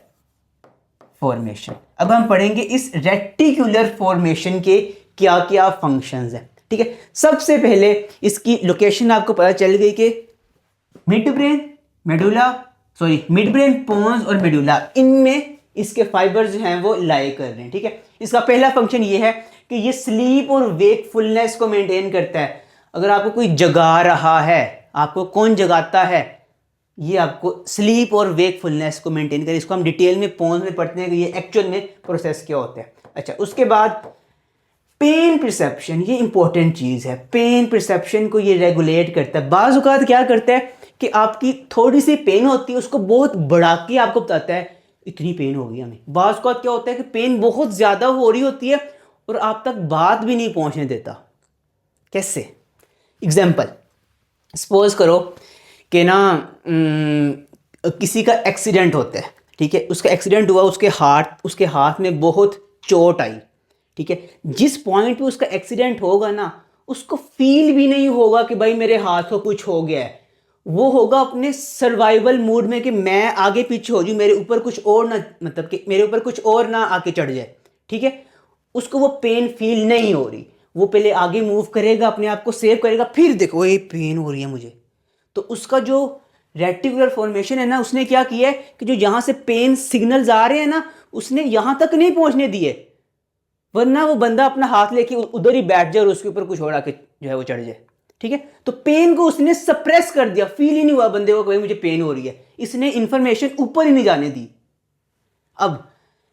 फॉर्मेशन। अब हम पढ़ेंगे इस रेटिकुलर फॉर्मेशन के क्या क्या फंक्शंस हैं। ठीक है, सबसे पहले इसकी लोकेशन आपको पता चल गई कि मिड ब्रेन पोन्स और मेडुला, इनमें इसके फाइबर्स जो हैं वो लाए कर रहे हैं। ठीक है, इसका पहला फंक्शन ये है कि ये स्लीप और वेकफुलनेस को मेंटेन करता है। अगर आपको कोई जगा रहा है, आपको कौन जगाता है? ये आपको स्लीप और वेकफुलनेस को मेंटेन करे। इसको हम डिटेल में पोन्स में पढ़ते हैं कि ये एक्चुअल में प्रोसेस क्या होता है। अच्छा, उसके बाद पेन परसेप्शन, ये इंपॉर्टेंट चीज़ है। पेन परसेप्शन को ये रेगुलेट करता है। बाज़ औक़ात क्या करता है कि आपकी थोड़ी सी पेन होती है, उसको बहुत बढ़ा के आपको बताता है इतनी पेन हो गई हमें। बाज़ औक़ात क्या होता है कि पेन बहुत ज़्यादा हो रही होती है और आप तक बात भी नहीं पहुंचने देता। कैसे? एग्जाम्पल, सपोज करो कि ना किसी का एक्सीडेंट होता है। ठीक है, उसका एक्सीडेंट हुआ, उसके हाथ में बहुत चोट आई। ठीक है, जिस पॉइंट पे उसका एक्सीडेंट होगा ना, उसको फील भी नहीं होगा कि भाई मेरे हाथ को कुछ हो गया है। वो होगा अपने सर्वाइवल मूड में कि मैं आगे पीछे हो जाऊँ, मेरे ऊपर कुछ और ना, मतलब कि मेरे ऊपर कुछ और ना आके चढ़ जाए। ठीक है, उसको वो पेन फील नहीं हो रही। वो पहले आगे मूव करेगा, अपने आप को सेव करेगा, फिर देखो ये पेन हो रही है मुझे। तो उसका जो रेटिकुलर फॉर्मेशन है ना, उसने क्या किया है कि जो यहाँ से पेन सिग्नल्स आ रहे हैं ना, उसने यहाँ तक नहीं पहुँचने दिए, वरना वो बंदा अपना हाथ लेके उधर ही बैठ जाए और उसके ऊपर कुछ और आके जो है वो चढ़ जाए। ठीक है, तो पेन को उसने सप्रेस कर दिया, फील ही नहीं हुआ बंदे को भाई मुझे पेन हो रही है। इसने इंफॉर्मेशन ऊपर ही नहीं जाने दी। अब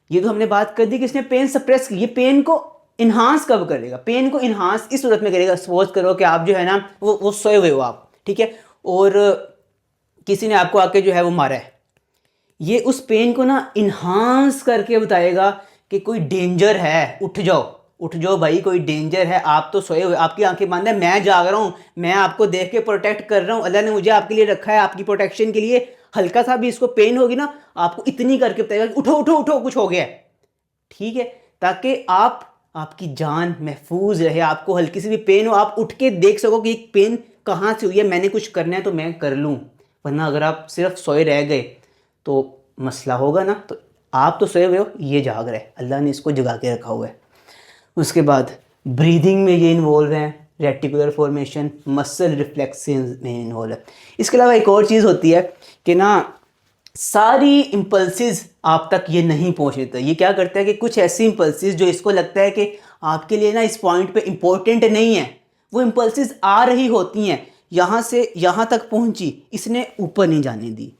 ये तो हमने बात कर दी कि इसने पेन सप्रेस की। ये पेन को इन्हांस कब करेगा? पेन को इन्हांस इस सूरत में करेगा, सपोज करो कि आप जो है ना वो सोए हुए हो आप, ठीक है, और किसी ने आपको आके जो है वो मारा है। ये उस पेन को ना इन्हांस करके बताएगा कि कोई डेंजर है, उठ जाओ भाई, कोई डेंजर है, आप तो सोए हुए, आपकी आंखें बंद है, मैं जाग रहा हूँ, मैं आपको देख के प्रोटेक्ट कर रहा हूँ, अल्लाह ने मुझे आपके लिए रखा है, आपकी प्रोटेक्शन के लिए। हल्का सा भी इसको पेन होगी ना, आपको इतनी करके बताएगा कि उठो उठो उठो, कुछ हो गया है। ठीक है, ताकि आपकी जान महफूज रहे। आपको हल्की सी भी पेन हो, आप उठ के देख सको कि पेन कहाँ से हुई है, मैंने कुछ करना है तो मैं कर लूँ। वरना अगर आप सिर्फ सोए रह गए तो मसला होगा ना। तो आप तो सोए हुए हो, ये जाग रहा है, अल्लाह ने इसको जगा के रखा हुआ है। उसके बाद ब्रीदिंग में ये इन्वॉल्व हैं, रेटिकुलर फॉर्मेशन, मसल रिफ्लेक्सेस में इन्वॉल्व है। इसके अलावा एक और चीज़ होती है कि ना सारी इम्पल्सिस आप तक ये नहीं पहुँच देता। ये क्या करता है कि कुछ ऐसी इम्पल्सिस जो इसको लगता है कि आपके लिए ना इस पॉइंट पे इम्पोर्टेंट नहीं है, वो इम्पल्सिस आ रही होती हैं, यहाँ से यहाँ तक पहुँची, इसने ऊपर नहीं जाने दी।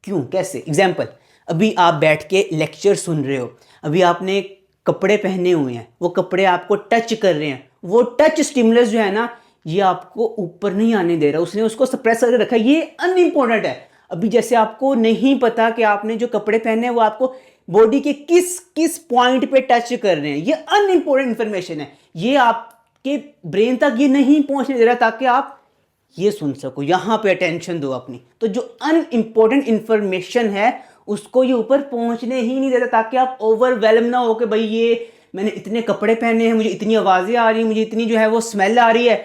क्यों? कैसे? एग्जाम्पल, अभी आप बैठ के लेक्चर सुन रहे हो, अभी आपने कपड़े पहने हुए हैं, वो कपड़े आपको टच कर रहे हैं, वो टच स्टिमुलस जो है ना, ये आपको ऊपर नहीं आने दे रहा, उसने उसको सप्रेस करके रखा। ये अनइम्पोर्टेंट है। अभी जैसे आपको नहीं पता कि आपने जो कपड़े पहने हैं वो आपको बॉडी के किस किस पॉइंट पे टच कर रहे हैं, ये अनइम्पोर्टेंट इंफॉर्मेशन है। ये आपके ब्रेन तक ये नहीं पहुंचने दे रहा ताकि आप ये सुन सको, यहाँ पे अटेंशन दो अपनी। तो जो अनइम्पोर्टेंट इंफॉर्मेशन है उसको ये ऊपर पहुंचने ही नहीं देता, ताकि आप ओवरवेलम ना हो कि भाई ये मैंने इतने कपड़े पहने हैं, मुझे इतनी आवाज़ें आ रही हैं, मुझे इतनी जो है वो स्मेल आ रही है।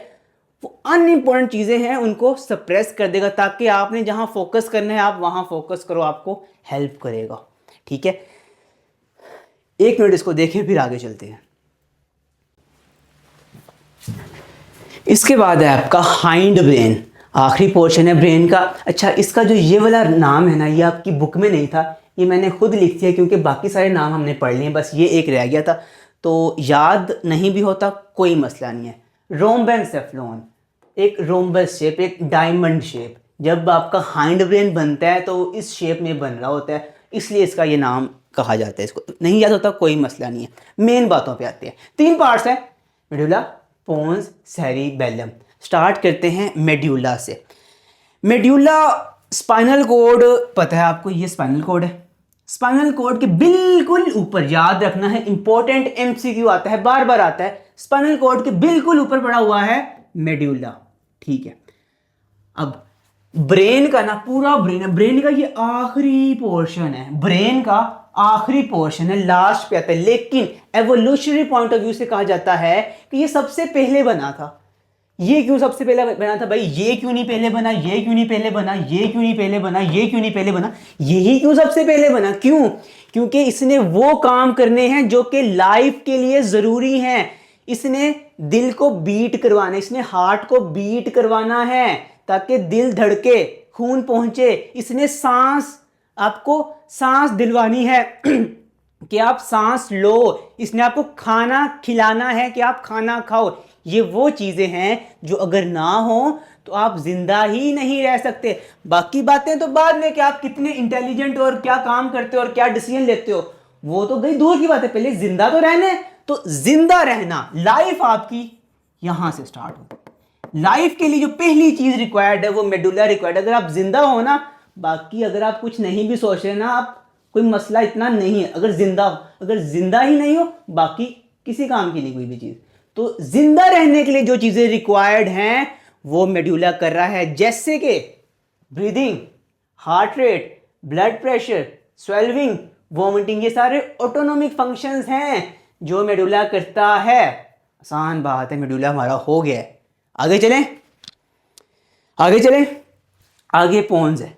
वो अनइम्पोर्टेंट चीज़ें हैं, उनको सप्रेस कर देगा ताकि आपने जहाँ फोकस करना है आप वहाँ फोकस करो, आपको हेल्प करेगा। ठीक है, एक मिनट इसको देखें फिर आगे चलते हैं। इसके बाद है आपका हाइंड ब्रेन, आखिरी पोर्शन है ब्रेन का। अच्छा, इसका जो ये वाला नाम है ना, ये आपकी बुक में नहीं था, ये मैंने खुद लिख दिया क्योंकि बाकी सारे नाम हमने पढ़ लिए, बस ये एक रह गया था, तो याद नहीं भी होता कोई मसला नहीं है। रोम्बेनसेफ्लॉन, एक रोम्बस शेप, एक डायमंड शेप। जब आपका हाइंड ब्रेन बनता है तो इस शेप में बन रहा होता है, इसलिए इसका ये नाम कहा जाता है। इसको नहीं याद होता कोई मसला नहीं है। मेन बातों पे आते हैं। 3 पार्ट्स हैं, मेडुला, पोन्स, सेरिबेलम। स्टार्ट करते हैं मेड्यूला से। मेड्यूला स्पाइनल कोड पता है आपको, ये स्पाइनल कोड है। स्पाइनल कोड के बिल्कुल ऊपर, याद रखना है, इंपॉर्टेंट एमसीक्यू आता है, बार बार आता है, स्पाइनल कोड के बिल्कुल ऊपर पड़ा हुआ है मेड्यूला। ठीक है, अब ब्रेन का ना पूरा ब्रेन है, ब्रेन का ये आखिरी पोर्शन है, ब्रेन का आखिरी पोर्शन है, लास्ट पे आता है। लेकिन एवोल्यूशनरी पॉइंट ऑफ व्यू से कहा जाता है कि ये सबसे पहले बना था। ये क्यों सबसे पहले बना था भाई? ये क्यों नहीं पहले बना, ये क्यों नहीं पहले बना, ये क्यों नहीं पहले बना, ये क्यों नहीं पहले बना, यही क्यों सबसे पहले बना? क्यों? क्योंकि इसने वो काम करने हैं जो कि लाइफ के लिए जरूरी हैं। इसने दिल को बीट करवाना है, इसने हार्ट को बीट करवाना है ताकि दिल धड़के, खून पहुंचे। इसने सांस, आपको सांस दिलवानी है कि आप सांस लो। इसने आपको खाना खिलाना है कि आप खाना खाओ। ये वो चीजें हैं जो अगर ना हो तो आप जिंदा ही नहीं रह सकते। बाकी बातें तो बाद में कि आप कितने इंटेलिजेंट हो और क्या काम करते हो और क्या डिसीजन लेते हो, वो तो गई दूर की बात है। पहले जिंदा तो रहना है। तो जिंदा रहना, लाइफ आपकी यहां से स्टार्ट हो। लाइफ के लिए जो पहली चीज रिक्वायर्ड है वो मेडुला रिक्वायर्ड। अगर आप जिंदा हो ना, बाकी अगर आप कुछ नहीं भी सोच रहे ना, आप कोई मसला इतना नहीं है। अगर जिंदा ही नहीं हो, बाकी किसी काम की नहीं कोई भी चीज। तो जिंदा रहने के लिए जो चीजें रिक्वायर्ड हैं वो मेडुला कर रहा है, जैसे कि breathing, heart rate, blood pressure, swallowing, vomiting. ये सारे ऑटोनोमिक फंक्शंस हैं जो मेडुला करता है। आसान बात है, मेडुला हमारा हो गया है। आगे चलें, आगे पोन्स है।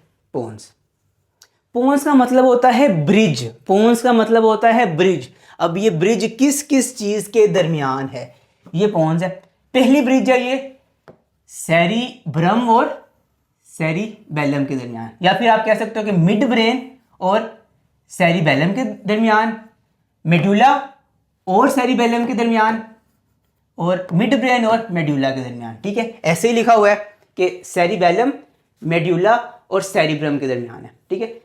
पोन्स का मतलब होता है ब्रिज। पोन्स का मतलब होता है ब्रिज। अब ये ब्रिज किस किस चीज के दरमियान है? ये पोन्स है। पहली ब्रिज है ये सेरिब्रम और सेरिबेलम के दरमियान, या फिर आप कह सकते हो कि मिड ब्रेन और सेरिबेलम के दरमियान, मेडुला और सेरिबेलम के दरमियान, और मिड ब्रेन और मेडुला के दरमियान। ठीक है, ऐसे ही लिखा हुआ है कि सेरिबेलम, मेडुला और सेरिब्रम के दरमियान है। ठीक है,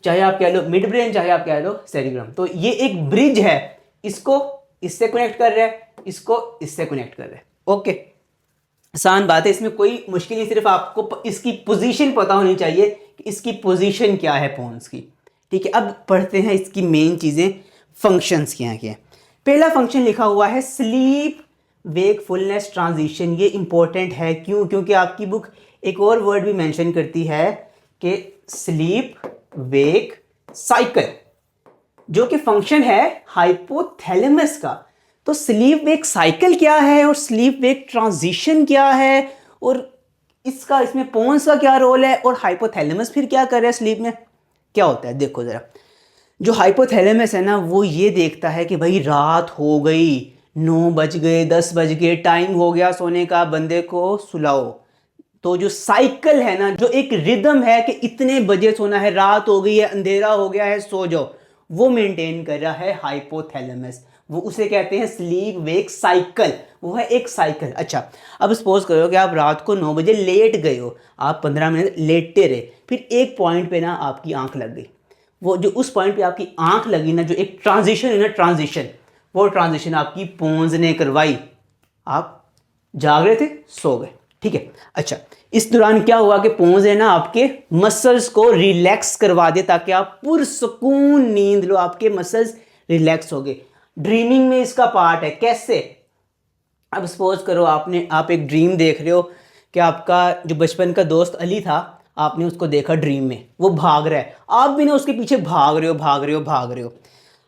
चाहे आप कह लो मिड ब्रेन, चाहे आप कह लो सेरिब्रम। तो ये एक ब्रिज है, इसको इससे कनेक्ट कर रहा है, इसको इससे कनेक्ट कर रहा है। ओके, आसान बात है, इसमें कोई मुश्किल नहीं, सिर्फ आपको इसकी पोजीशन पता होनी चाहिए कि इसकी पोजीशन क्या है पोन्स की। ठीक है, अब पढ़ते हैं इसकी मेन चीजें, फंक्शंस क्या हैं। पहला फंक्शन लिखा हुआ है स्लीप वेकफुलनेस ट्रांजिशन। ये इंपॉर्टेंट है, क्यों? क्योंकि आपकी बुक एक और वर्ड भी मेंशन करती है कि स्लीप वेक साइकिल, जो कि फंक्शन है हाइपोथैलेमस का। तो स्लीप वेक साइकिल क्या है और स्लीप वेक ट्रांजिशन क्या है, और इसमें पोन्स का क्या रोल है, और हाइपोथैलेमस फिर क्या कर रहा है स्लीप में, क्या होता है? देखो जरा, जो हाइपोथैलेमस है ना, वो ये देखता है कि भाई रात हो गई, 9 बज गए, 10 बज गए, टाइम हो गया सोने का, बंदे को सुलाओ। तो जो साइकिल है ना, जो एक रिदम है कि इतने बजे सोना है, रात हो गई है, अंधेरा हो गया है, सो जाओ, वो मेंटेन कर रहा है हाइपोथैलेमस। वो उसे कहते हैं स्लीप वेक साइकिल, वो है एक साइकिल। अच्छा, अब सपोज करो कि आप रात को 9 बजे लेट गए हो, आप 15 मिनट लेटते रहे, फिर एक पॉइंट पे ना आपकी आंख लग गई। वो जो उस पॉइंट पे आपकी आंख लगी ना, जो एक ट्रांजिशन है ना, ट्रांजिशन, वो ट्रांजिशन आपकी पोन्स ने करवाई। आप जाग रहे थे, सो गए। ठीक है, अच्छा, इस दौरान क्या हुआ कि पोन्स है ना आपके मसल्स को रिलैक्स करवा दे ताकि आप पुरसुकून नींद लो, आपके मसल्स रिलैक्स हो गए। ड्रीमिंग में इसका पार्ट है। कैसे? अब सपोज करो आप एक ड्रीम देख रहे हो कि आपका जो बचपन का दोस्त अली था, आपने उसको देखा ड्रीम में, वो भाग रहा है, आप भी ना उसके पीछे भाग रहे हो।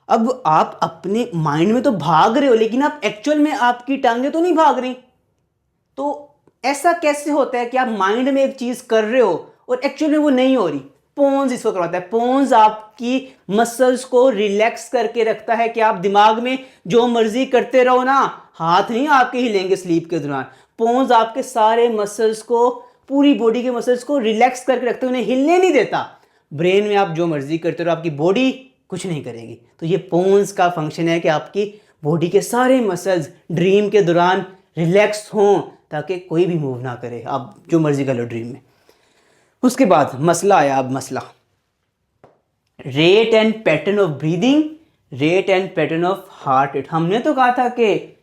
अब आप अपने माइंड में तो भाग रहे हो, लेकिन आप एक्चुअल में आपकी टांगें तो नहीं भाग रही। तो ऐसा कैसे होता है कि आप माइंड में एक चीज कर रहे हो और एक्चुअल में वो नहीं हो रही? पोन्स इसको करवाता है। पोन्स आपकी मसल्स को रिलैक्स करके रखता है कि आप दिमाग में जो मर्जी करते रहो ना, हाथ नहीं आपके हिलेंगे स्लीप के दौरान। पोन्स आपके सारे मसल्स को, पूरी बॉडी के मसल्स को रिलैक्स करके रखते, उन्हें हिलने नहीं देता। ब्रेन में आप जो मर्जी करते रहो, आपकी बॉडी कुछ नहीं करेगी। तो ये पोन्स का फंक्शन है कि आपकी बॉडी के सारे मसल्स ड्रीम के दौरान रिलैक्स हों ताकि कोई भी मूव ना करे, आप जो मर्जी कर लो ड्रीम में। उसके बाद मसला आया। अब मसला rate and pattern of breathing, rate and pattern of heart rate. हमने तो कहा था कि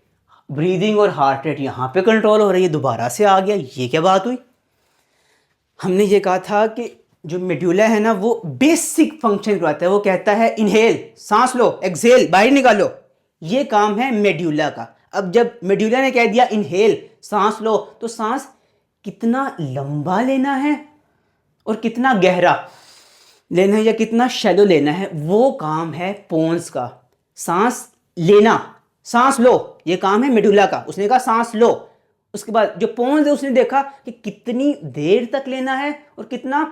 ब्रीदिंग और हार्ट रेट यहां पे कंट्रोल हो रही है, दोबारा से आ गया, ये क्या बात हुई? हमने ये कहा था कि जो मेडुला है ना, वो बेसिक फंक्शन करवाता है। वो कहता है इनहेल, सांस लो, एक्सहेल, बाहर निकालो, ये काम है मेडुला का। अब जब मेडुला ने कह दिया इनहेल, सांस लो, तो सांस कितना लंबा लेना है और कितना गहरा लेना है या कितना शैलो लेना है, वो काम है पोन्स का। सांस लेना, सांस लो, ये काम है मेडुला का। उसने कहा सांस लो। उसके बाद जो पोन्स है उसने देखा कि कितनी देर तक लेना है और कितना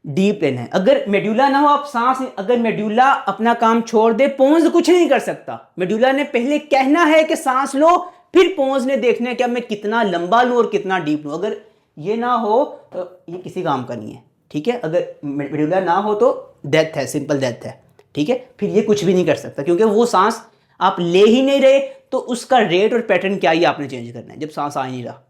डीप लेना है। अगर मेडुला ना हो, आप सांस, अगर मेडुला अपना काम छोड़ दे, पोन्स कुछ नहीं कर सकता। मेडुला ने पहले कहना है कि सांस लो, फिर पोन्स ने देखना है कि अब मैं कितना लंबा लूं और कितना डीप लूं। अगर ये ना हो तो ये किसी काम का नहीं है, ठीक है। अगर मेडुला ना हो तो डेथ है, सिंपल डेथ है, ठीक है। फिर ये कुछ भी नहीं कर सकता, क्योंकि वो सांस आप ले ही नहीं रहे, तो उसका रेट और पैटर्न क्या ही आपने चेंज करना है जब सांस आ ही नहीं रहा।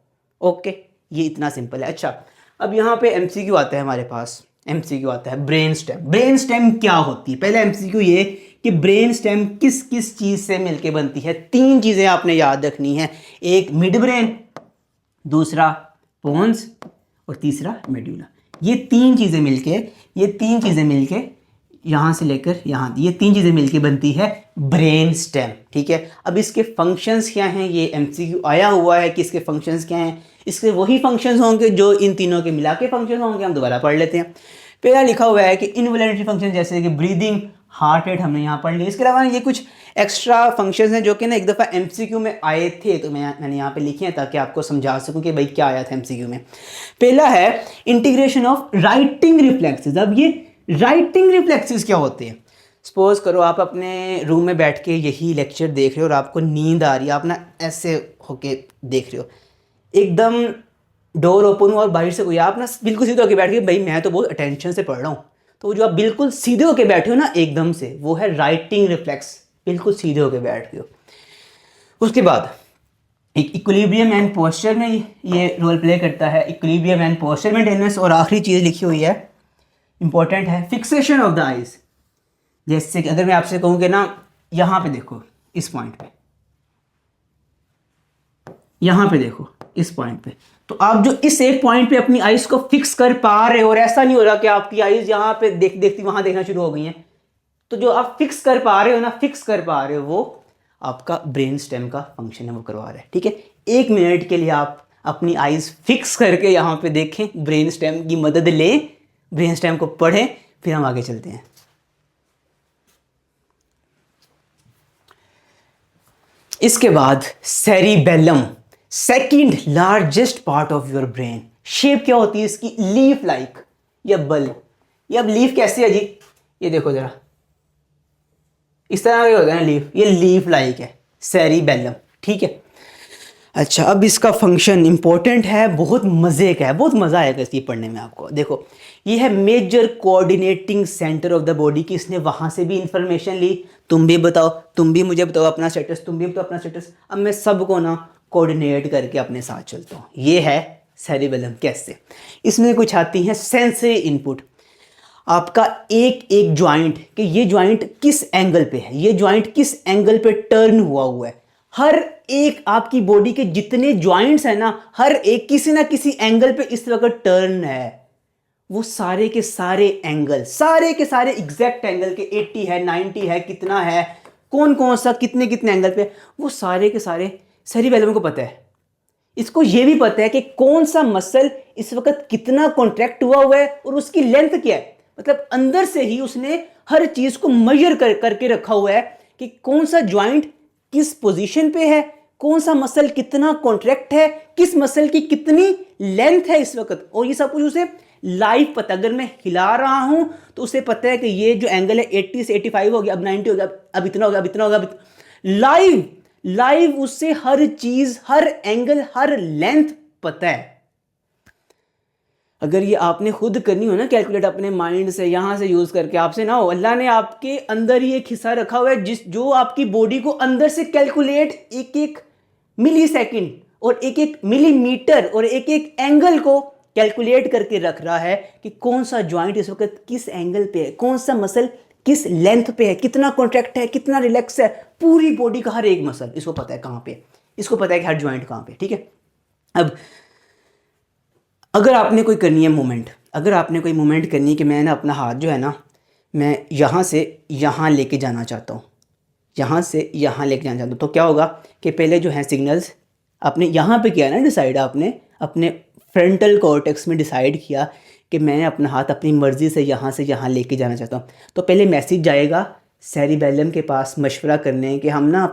ओके, ये इतना सिंपल है। अच्छा, अब यहाँ पे एमसीक्यू आता है हमारे पास। एमसीक्यू आता है ब्रेन स्टेम। ब्रेन स्टेम क्या होती है? पहले एमसीक्यू ये कि ब्रेन स्टेम किस किस चीज से मिलके बनती है। 3 चीजें आपने याद रखनी है, एक मिड ब्रेन, दूसरा पोन्स और तीसरा मेडुला। ये तीन चीजें मिलके यहाँ से लेकर यहाँ, ये 3 चीजें मिलके बनती है ब्रेन स्टेम, ठीक है। अब इसके फंक्शंस क्या हैं, ये एमसीक्यू आया हुआ है कि इसके फंक्शंस क्या हैं। इसके वही फंक्शंस होंगे जो इन तीनों के मिला के फंक्शंस होंगे। हम दोबारा पढ़ लेते हैं। पहला लिखा हुआ है कि इनवॉलंटरी फंक्शन, जैसे कि ब्रीदिंग, हार्ट रेट, हमने यहाँ पढ़ लिया। इसके अलावा ये कुछ एक्स्ट्रा फंक्शंस हैं जो कि ना एक दफ़ा एमसीक्यू में आए थे, तो मैंने यहाँ पे लिखे हैं ताकि आपको समझा सकूँ कि भाई क्या आया था एमसीक्यू में। पहला है इंटीग्रेशन ऑफ राइटिंग रिफ्लेक्सेस। अब ये राइटिंग रिफ्लेक्सेस क्या होते हैं? सपोज करो आप अपने रूम में बैठ के यही लेक्चर देख रहे हो और आपको नींद आ रही है, आप ना ऐसे होके देख रहे हो, एकदम डोर ओपन हुआ और बाहर से कोई, आप ना बिल्कुल सीधे होके बैठ के, भाई मैं तो बहुत अटेंशन से पढ़ रहा हूँ, तो वो जो आप बिल्कुल सीधे होके बैठे हो ना एकदम से, वो है राइटिंग रिफ्लेक्स, बिल्कुल सीधे होके बैठ रहे हो। उसके बाद एक इक्विलिब्रियम एंड पोस्चर में ये रोल प्ले करता है, इक्विलिब्रियम एंड पोस्चर मेंटेनेंस। और आखिरी चीज़ लिखी हुई है, इंपॉर्टेंट है, फिक्सेशन ऑफ द आइज। जैसे कि अगर मैं आपसे कहूँ कि ना यहाँ पे देखो, इस पॉइंट पे, यहाँ पे देखो, इस पॉइंट पे, तो आप जो इस एक पॉइंट पे अपनी आइज को फिक्स कर पा रहे हो, और ऐसा नहीं हो रहा कि आपकी आइज यहाँ पे देखती वहां देखना शुरू हो गई हैं, तो जो आप फिक्स कर पा रहे हो ना, फिक्स कर पा रहे हो, वो आपका ब्रेन स्टेम का फंक्शन है, वो करवा रहा है, ठीक है। 1 मिनट के लिए आप अपनी आइज फिक्स करके यहाँ पे देखें, ब्रेन स्टेम की मदद लें, ब्रेन स्टेम को पढ़ें, फिर हम आगे चलते हैं। इसके बाद cerebellum, second largest part of your brain. Shape क्या होती है इसकी? लीफ लाइक या बल। ये अब लीफ कैसी है जी? ये देखो जरा, इस तरह का होता है ना लीफ, ये लीफ लाइक है सेरिबेलम, ठीक है। अच्छा, अब इसका फंक्शन इंपॉर्टेंट है, बहुत मज़े का है, बहुत मज़ा आएगा इसकी पढ़ने में आपको। देखो, ये है major coordinating centre of the body की, इसने वहाँ से भी इंफॉर्मेशन ली। तुम भी बताओ, तुम भी मुझे बताओ अपना स्टेटस, तुम भी बताओ अपना स्टेटस। अब मैं सबको ना कोऑर्डिनेट करके अपने साथ चलता हूँ। ये है सेरिबेलम। कैसे? इसमें कुछ आती हैं सेंसरी इनपुट, आपका एक एक ज्वाइंट, कि ये ज्वाइंट किस एंगल पे है, ये ज्वाइंट किस एंगल पे टर्न हुआ है। हर एक आपकी बॉडी के जितने ज्वाइंट्स हैं ना, हर एक किसी ना किसी एंगल पे इस वक्त टर्न है। वो सारे के सारे एंगल, सारे के सारे एग्जैक्ट एंगल के 80 है, 90 है, कितना है, कौन कौन सा कितने कितने एंगल पे, वो सारे के सारे सेरिबेलम को पता है। इसको ये भी पता है कि कौन सा मसल इस वक्त कितना कॉन्ट्रैक्ट हुआ है और उसकी लेंथ क्या है। मतलब अंदर से ही उसने हर चीज को मेजर करके रखा हुआ है कि कौन सा ज्वाइंट किस पोजीशन पे है, कौन सा मसल कितना कॉन्ट्रैक्ट है, किस मसल की कितनी लेंथ है इस वक्त। और ये सब कुछ उसे लाइव पता। अगर मैं हिला रहा हूं तो उसे पता है कि ये जो एंगल है 80 से 85 हो गया, अब 90 हो गया, अब इतना हो गया, अब इतना हो गया। लाइव उससे हर चीज, हर एंगल, हर लेंथ पता है। अगर ये आपने खुद करनी हो ना कैलकुलेट अपने माइंड से, यहां से यूज करके, आपसे ना हो, अल्लाह ने आपके अंदर ही एक हिस्सा रखा हुआ है जो आपकी बॉडी को अंदर से कैलकुलेट, एक एक मिली सेकेंड और एक एक मिलीमीटर और एक एक एंगल को कैलकुलेट करके रख रहा है कि कौन सा ज्वाइंट इस वक्त किस एंगल पे है, कौन सा मसल किस लेंथ पे है, कितना कॉन्ट्रैक्ट है, कितना रिलैक्स है। पूरी बॉडी का हर एक मसल इसको पता है कहाँ पे, इसको पता है कि हर ज्वाइंट कहाँ पे, ठीक है। अब अगर आपने कोई करनी है मूवमेंट, अगर आपने कोई मूवमेंट करनी है कि मैं ना अपना हाथ जो है ना, मैं यहाँ से यहाँ लेके जाना चाहता हूँ, यहाँ से यहाँ लेके जाना चाहता हूँ, तो क्या होगा कि पहले जो है सिग्नल्स आपने यहाँ पे किया ना डिसाइड, आपने अपने फ्रंटल कॉर्टेक्स में डिसाइड किया कि मैं अपना हाथ अपनी मर्ज़ी से यहाँ लेके जाना चाहता हूँ, तो पहले मैसेज जाएगा सेरिबेलम के पास मशवरा करने कि हम ना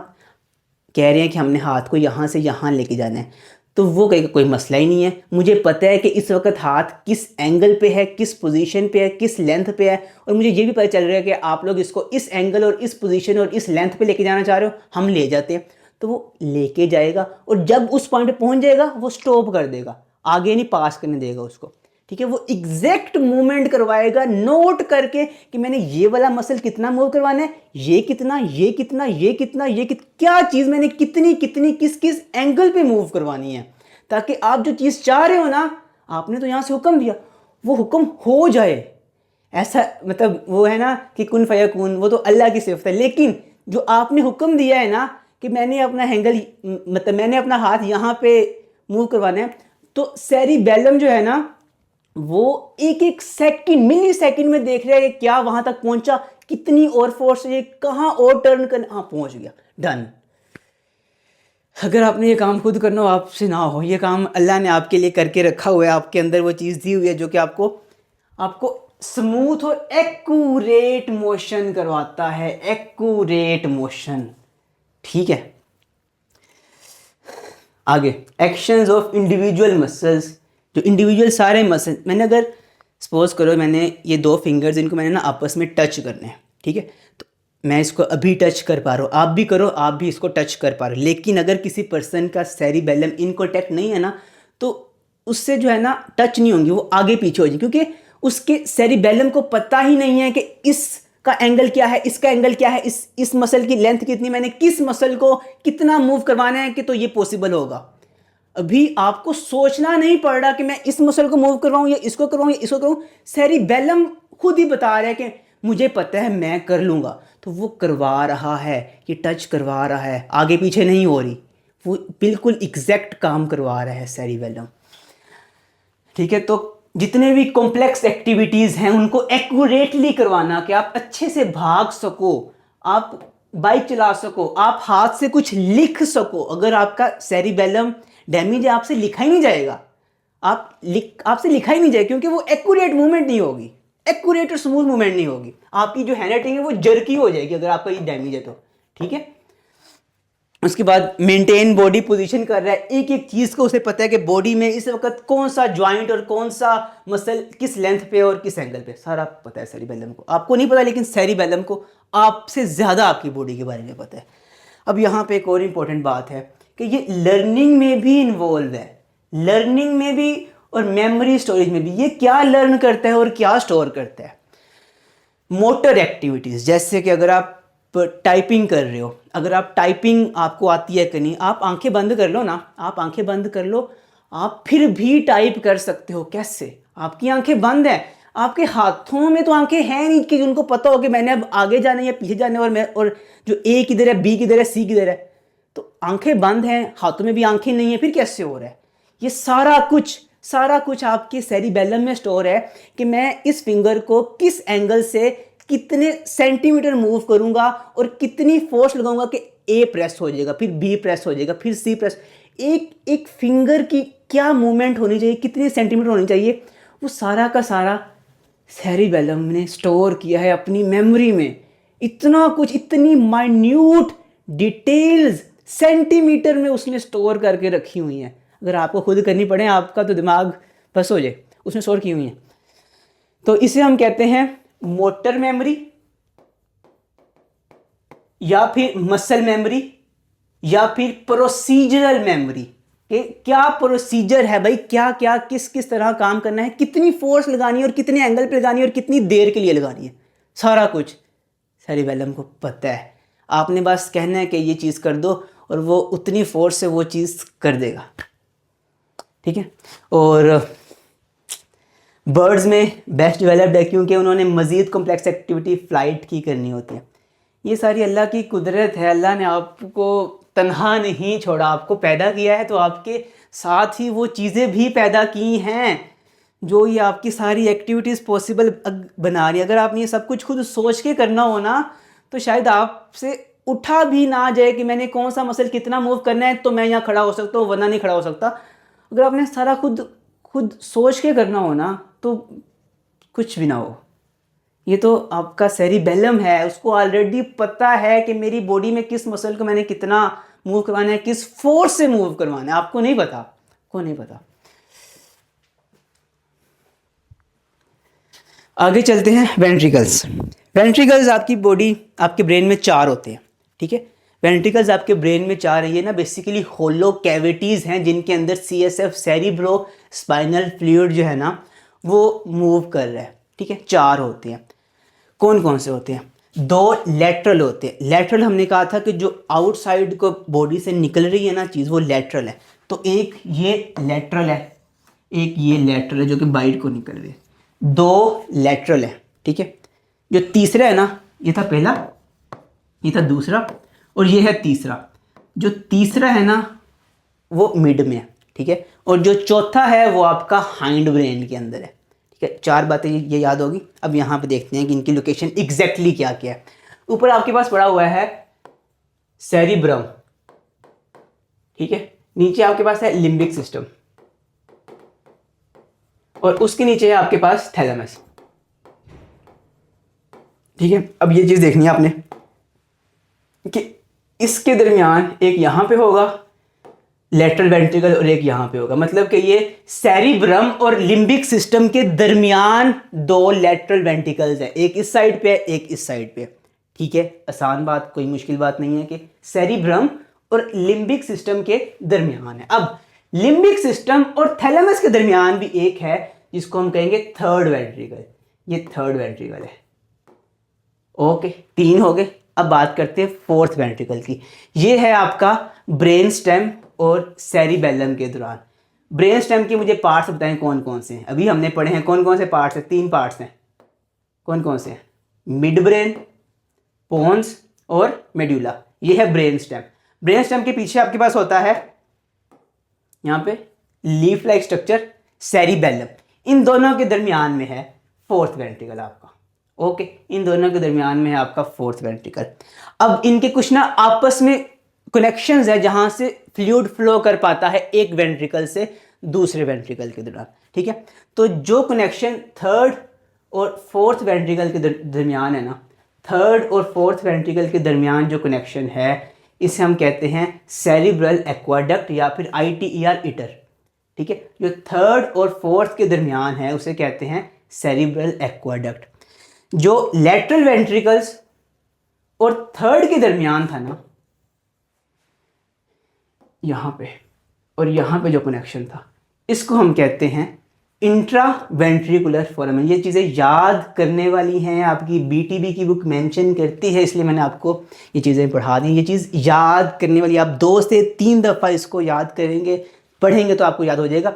कह रहे हैं कि हमने हाथ को यहाँ से यहाँ लेके जाना है। तो वो कहेगा कोई मसला ही नहीं है, मुझे पता है कि इस वक्त हाथ किस एंगल पे है, किस पोजीशन पे है, किस लेंथ पे है, और मुझे ये भी पता चल रहा है कि आप लोग इसको इस एंगल और इस पोजीशन और इस लेंथ पे लेके जाना चाह रहे हो, हम ले जाते हैं। तो वो लेके जाएगा और जब उस पॉइंट पे पहुंच जाएगा वो स्टॉप कर देगा, आगे नहीं पास करने देगा उसको। ठीक है, वो एग्जैक्ट मूवमेंट करवाएगा नोट करके कि मैंने ये वाला मसल कितना मूव करवाना है, ये कितना, ये कितना, ये कितना, ये कितना, क्या चीज़ मैंने कितनी कितनी किस किस एंगल पे मूव करवानी है, ताकि आप जो चीज़ चाह रहे हो ना, आपने तो यहाँ से हुक्म दिया, वो हुक्म हो जाए। ऐसा मतलब वो है ना कि कुन फयकून, वो तो अल्लाह की सिफत है, लेकिन जो आपने हुक्म दिया है ना कि मैंने अपना हैंगल मतलब मैंने अपना हाथ यहाँ पे मूव करवाना है, तो सेरिबेलम जो है ना वो एक एक सेकंड मिली सेकंड में देख रहा है कि क्या वहां तक पहुंचा, कितनी और फोर्स है, कहाँ और टर्न करना, हाँ पहुंच गया, डन। अगर आपने ये काम खुद करना हो, आपसे ना हो, ये काम अल्लाह ने आपके लिए करके रखा हुआ है, आपके अंदर वो चीज़ दी हुई है जो कि आपको आपको स्मूथ और एक्यूरेट मोशन करवाता है, एक्यूरेट मोशन। ठीक है, आगे एक्शंस ऑफ इंडिविजुअल मसल्स। जो इंडिविजुअल सारे मसल, मैंने अगर सपोज करो मैंने ये दो फिंगर्स, इनको मैंने ना आपस में टच करने हैं, ठीक है, तो मैं इसको अभी टच कर पा रहा हूँ, आप भी करो, आप भी इसको टच कर पा रहे हो, लेकिन अगर किसी पर्सन का सेरिबेलम इन कॉन्टैक्ट नहीं है ना, तो उससे जो है ना टच नहीं होंगी, वो आगे पीछे हो जाएगी, क्योंकि उसके सेरिबेलम को पता ही नहीं है कि इसका एंगल क्या है, इसका एंगल क्या है, इस मसल की लेंथ कितनी, मैंने किस मसल को कितना मूव करवाना है कि तो ये पॉसिबल होगा। अभी आपको सोचना नहीं पड़ रहा कि मैं इस मसल को मूव करवाऊं या इसको करवाऊं या इसको करवाऊं, सेरिबेलम खुद ही बता रहा है कि मुझे पता है मैं कर लूंगा, तो वो करवा रहा है, ये टच करवा रहा है, आगे पीछे नहीं हो रही, वो बिल्कुल एग्जैक्ट काम करवा रहा है सेरिबेलम। ठीक है, तो जितने भी कॉम्प्लेक्स एक्टिविटीज़ हैं उनको एक्यूरेटली करवाना, कि आप अच्छे से भाग सको, आप बाइक चला सको, आप हाथ से कुछ लिख सको। अगर आपका सेरिबेलम डैमेज है, आपसे लिखा ही नहीं जाएगा, आपसे लिखा ही नहीं जाएगा, क्योंकि वो एक्यूरेट मूवमेंट नहीं होगी, एक्यूरेट और स्मूथ मूवमेंट नहीं होगी, आपकी जो हैंड राइटिंग है वो जर्की हो जाएगी अगर आपका ये डैमेज है तो। ठीक है, उसके बाद मेंटेन बॉडी पोजीशन कर रहा है, एक एक चीज़ को उसे पता है कि बॉडी में इस वक्त कौन सा जॉइंट और कौन सा मसल किस लेंथ पे और किस एंगल पे, सारा पता है सेरिबेलम को। आपको नहीं पता, लेकिन सेरिबेलम को आपसे ज़्यादा आपकी बॉडी के बारे में पता है। अब यहाँ पे एक और इम्पोर्टेंट बात है कि ये लर्निंग में भी इन्वॉल्व है, लर्निंग में भी और मेमोरी स्टोरेज में भी। ये क्या लर्न करता है और क्या स्टोर करता है? मोटर एक्टिविटीज़, जैसे कि अगर आप टाइपिंग कर रहे हो, अगर आप टाइपिंग आपको आती है कि नहीं, आप आंखें बंद कर लो ना, आप आंखें बंद कर लो, आप फिर भी टाइप कर सकते हो। कैसे? आपकी आंखें बंद हैं, आपके हाथों में तो आंखें हैं नहीं कि उनको पता हो कि मैंने अब आगे जाना है या पीछे जाना है, और जो ए किधर है, बी किधर है, सी किधर है, तो आंखें बंद हैं, हाथों में भी आंखें नहीं है, फिर कैसे हो रहा है? ये सारा कुछ आपके सेरिबेलम में स्टोर है कि मैं इस फिंगर को किस एंगल से कितने सेंटीमीटर मूव करूंगा और कितनी फोर्स लगाऊंगा कि ए प्रेस हो जाएगा, फिर बी प्रेस हो जाएगा, फिर सी प्रेस। एक एक फिंगर की क्या मूवमेंट होनी चाहिए, कितने सेंटीमीटर होनी चाहिए, वो सारा का सारा सेरिबेलम ने स्टोर किया है अपनी मेमोरी में। इतना कुछ, इतनी माइन्यूट डिटेल्स सेंटीमीटर में उसने स्टोर करके रखी हुई हैं। अगर आपको खुद करनी पड़े, आपका तो दिमाग बस हो जाए, उसने स्टोर की हुई हैं। तो इसे हम कहते हैं मोटर मेमोरी, या फिर मसल मेमोरी, या फिर प्रोसीजरल मेमोरी। क्या प्रोसीजर है भाई, क्या क्या किस किस तरह काम करना है, कितनी फोर्स लगानी है और कितने एंगल पे लगानी है और कितनी देर के लिए लगानी है, सारा कुछ सेरिबेलम को पता है। आपने बस कहना है कि ये चीज़ कर दो और वो उतनी फोर्स से वो चीज़ कर देगा। ठीक है, और बर्ड्स में बेस्ट डेवलप्ड है क्योंकि उन्होंने मज़ीद कॉम्प्लेक्स एक्टिविटी फ़्लाइट की करनी होती है। ये सारी अल्लाह की कुदरत है। अल्लाह ने आपको तन्हा नहीं छोड़ा, आपको पैदा किया है तो आपके साथ ही वो चीज़ें भी पैदा की हैं जो ये आपकी सारी एक्टिविटीज़ पॉसिबल बना रही है। अगर आपने ये सब कुछ खुद सोच के करना हो ना, तो शायद आपसे उठा भी ना जाए कि मैंने कौन सा मसल कितना मूव करना है तो मैं यहाँ खड़ा हो सकता हूँ, वरना नहीं खड़ा हो सकता। अगर आपने सारा खुद सोच के करना हो ना, तो कुछ भी ना हो। ये तो आपका सेरिबेलम है, उसको ऑलरेडी पता है कि मेरी बॉडी में किस मसल को मैंने कितना मूव करवाना है, किस फोर्स से मूव करवाना है। आपको नहीं पता, आपको नहीं पता। आगे चलते हैं, वेंट्रिकल्स। वेंट्रिकल्स आपकी बॉडी, आपके ब्रेन में 4 होते हैं, ठीक है। वेंट्रिकल्स आपके ब्रेन में 4 है। ये ना बेसिकली होलो कैविटीज़ हैं जिनके अंदर CSF सेरिब्रो स्पाइनल फ्लूइड जो है ना वो मूव कर रहा है, ठीक है। 4 होते हैं। कौन कौन से होते हैं? 2 लेटरल होते हैं। लेटरल हमने कहा था कि जो आउटसाइड को बॉडी से निकल रही है ना चीज़, वो लेटरल है। तो एक ये लेटरल है, एक ये लेटरल है जो कि बाइट को निकल रही है। 2 लेटरल है, ठीक है। जो तीसरा है ना, ये था पहला, ये था दूसरा, और ये है तीसरा। जो तीसरा है ना वो मिड में है, ठीक है। और जो चौथा है वो आपका हाइंड ब्रेन के अंदर है, ठीक है। 4 बातें ये याद होगी। अब यहाँ पे देखते हैं कि इनकी लोकेशन एग्जैक्टली क्या क्या है। ऊपर आपके पास पड़ा हुआ है सेरिब्रम, ठीक है। नीचे आपके पास है लिम्बिक सिस्टम, और उसके नीचे है आपके पास थैलेमस, ठीक है। अब ये चीज़ देखनी है आपने कि इसके दरमियान एक यहाँ पे होगा लेटरल वेंट्रिकल और एक यहाँ पे होगा। मतलब कि ये सेरिब्रम और लिम्बिक सिस्टम के दरमियान 2 लेटरल वेंट्रिकल्स हैं, एक इस साइड पे है, एक इस साइड पे, ठीक है। आसान बात, कोई मुश्किल बात नहीं है कि सेरिब्रम और लिम्बिक सिस्टम के दरमियान है। अब लिम्बिक सिस्टम और थैलेमस के दरमियान भी एक है जिसको हम कहेंगे थर्ड वेंट्रिकल। ये थर्ड वेंट्रिकल है, ओके। 3 हो गए। अब बात करते हैं फोर्थ वेंट्रिकल की। ये है आपका ब्रेन स्टेम और सेरिबेलम के दौरान। ब्रेन स्टेम के मुझे पार्ट्स बताएं कौन कौन से हैं। अभी हमने पढ़े हैं कौन कौन से पार्ट्स हैं। 3 पार्ट्स हैं। कौन कौन से हैं? मिड ब्रेन, पोन्स और मेड्यूला। ये है ब्रेन स्टेम। ब्रेन स्टेम के पीछे आपके पास होता है यहाँ पे लीफ लाइक स्ट्रक्चर, सेरिबेलम। इन दोनों के दरमियान में है फोर्थ वेंट्रिकल आपका, ओके। इन दोनों के दरमियान में है आपका फोर्थ वेंट्रिकल। अब इनके कुछ ना आपस में कनेक्शंस है जहां से फ्लूइड फ्लो कर पाता है एक वेंट्रिकल से दूसरे वेंट्रिकल के दौरान, ठीक है। तो जो कनेक्शन थर्ड और फोर्थ वेंट्रिकल के दरमियान है ना, थर्ड और फोर्थ वेंट्रिकल के दरमियान जो कनेक्शन है इसे हम कहते हैं सेरिब्रल एक्वाडक्ट या फिर ITER इटर, ठीक है। जो थर्ड और फोर्थ के दरमियान है उसे कहते हैं सेरिब्रल एक्वाडक्ट। जो लेटरल वेंट्रिकल्स और थर्ड के दरमियान था ना, यहाँ पे और यहाँ पे जो कनेक्शन था, इसको हम कहते हैं इंट्रा वेंट्रिकुलर फोरामेन। ये चीज़ें याद करने वाली हैं, आपकी BTB की बुक मेंशन करती है, इसलिए मैंने आपको ये चीज़ें पढ़ा दी। ये चीज़ याद करने वाली, आप 2 से 3 दफ़ा इसको याद करेंगे, पढ़ेंगे तो आपको याद हो जाएगा।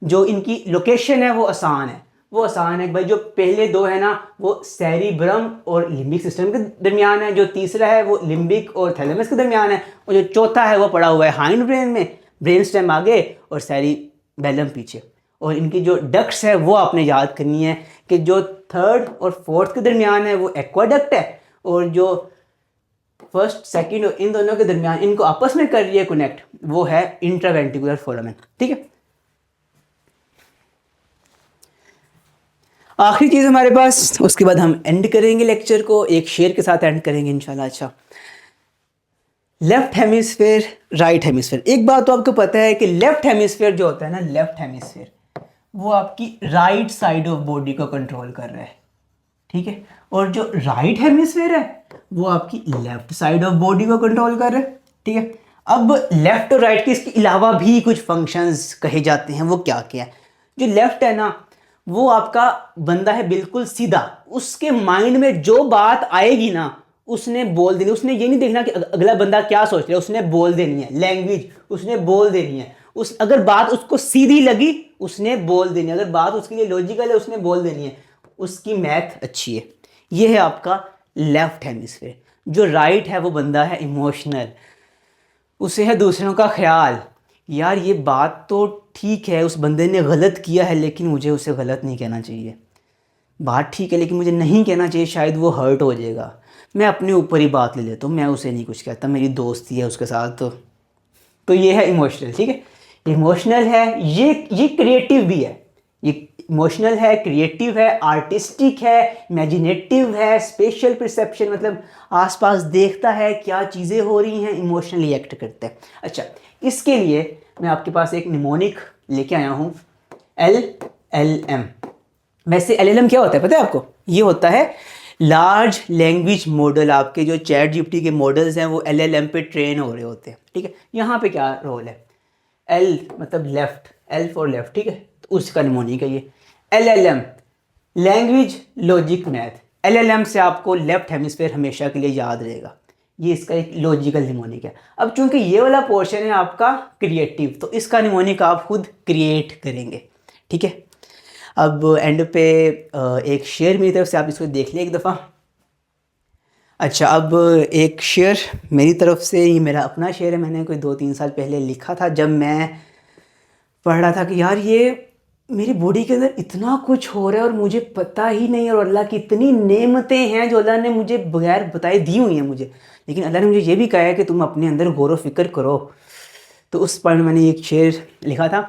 जो इनकी लोकेशन है वो आसान है, वो आसान है भाई। जो पहले 2 है ना वो सेरिब्रम और लिम्बिक सिस्टम के दरमियान है, जो तीसरा है वो लिम्बिक और थैलेमस के दरमियान है, और जो चौथा है वो पड़ा हुआ है हाइंड ब्रेन में, ब्रेन स्टेम आगे और सेरिबेलम पीछे। और इनकी जो डक्ट्स है वो आपने याद करनी है कि जो थर्ड और फोर्थ के दरमियान है वो एक्वाडक्ट है, और जो फर्स्ट सेकंड और इन दोनों के दरमियान इनको आपस में कर रही है कनेक्ट, वो है इंट्रावेंट्रिकुलर फोरामेन, ठीक है। आखिरी चीज़ हमारे पास, उसके बाद हम एंड करेंगे लेक्चर को, एक शेर के साथ एंड करेंगे इंशाल्लाह। अच्छा, लेफ्ट हेमिस्फेयर, राइट हेमिस्फेयर। एक बात तो आपको पता है कि लेफ्ट हेमिस्फेयर जो होता है ना, लेफ्ट हेमिस्फेयर वो आपकी राइट साइड ऑफ बॉडी को कंट्रोल कर रहा है, ठीक है। और जो राइट हेमिस्फेयर है वो आपकी लेफ्ट साइड ऑफ बॉडी को कंट्रोल कर रहा है, ठीक है। अब लेफ्ट और राइट के इसके अलावा भी कुछ फंक्शंस कहे जाते हैं, वो क्या क्या है? जो लेफ्ट है ना वो आपका बंदा है बिल्कुल सीधा, उसके माइंड में जो बात आएगी ना उसने बोल देनी। उसने ये नहीं देखना कि अगला बंदा क्या सोच रहा है, उसने बोल देनी है। लैंग्वेज उसने बोल देनी है। अगर बात उसको सीधी लगी उसने बोल देनी है, अगर बात उसके लिए लॉजिकल है उसने बोल देनी है। उसकी मैथ अच्छी है। ये है आपका लेफ्ट हेमिस्फीयर। जो राइट है वो बंदा है इमोशनल, उसे है दूसरों का ख्याल। यार ये बात तो ठीक है, उस बंदे ने गलत किया है लेकिन मुझे उसे गलत नहीं कहना चाहिए। बात ठीक है लेकिन मुझे नहीं कहना चाहिए, शायद वो हर्ट हो जाएगा। मैं अपने ऊपर ही बात ले लेता हूँ, मैं उसे नहीं कुछ कहता, मेरी दोस्ती है उसके साथ। तो ये है इमोशनल, ठीक है। इमोशनल है, ये क्रिएटिव भी है। ये इमोशनल है, क्रिएटिव है, आर्टिस्टिक है, इमेजिनेटिव है, स्पेशल परसेप्शन मतलब आसपास देखता है क्या चीज़ें हो रही हैं, इमोशनली एक्ट करता है। अच्छा, इसके लिए मैं आपके पास एक निमोनिक लेके आया हूँ, LLM। वैसे LLM क्या होता है पता है आपको? ये होता है लार्ज लैंग्वेज मॉडल। आपके जो चैट जीपीटी के मॉडल्स हैं वो LLM पे ट्रेन हो रहे होते हैं, ठीक है। यहाँ पे क्या रोल है? L मतलब लेफ्ट, L फॉर लेफ्ट, ठीक है, तो उसका निमोनिक है ये LLM, language logic math. LLM से आपको लेफ्ट हेमिस्फेयर हमेशा के लिए याद रहेगा, ये इसका एक लॉजिकल निमोनिक है। अब चूंकि ये वाला पोर्शन है आपका क्रिएटिव, तो इसका निमोनिक आप खुद क्रिएट करेंगे, ठीक है। अब एंड पे एक शेयर मेरी तरफ से, आप इसको देख लें एक दफ़ा। अच्छा, अब एक शेयर मेरी तरफ से, ये मेरा अपना शेयर है, मैंने कोई 2-3 साल पहले लिखा था जब मैं पढ़ रहा था कि यार ये मेरी बॉडी के अंदर इतना कुछ हो रहा है और मुझे पता ही नहीं, और अल्लाह की इतनी नेमतें हैं जो अल्लाह ने मुझे बगैर बताए दी हुई हैं मुझे, लेकिन अल्लाह ने मुझे ये भी कहा है कि तुम अपने अंदर गौर व फिक्र करो। तो उस पर मैंने एक शेर लिखा था,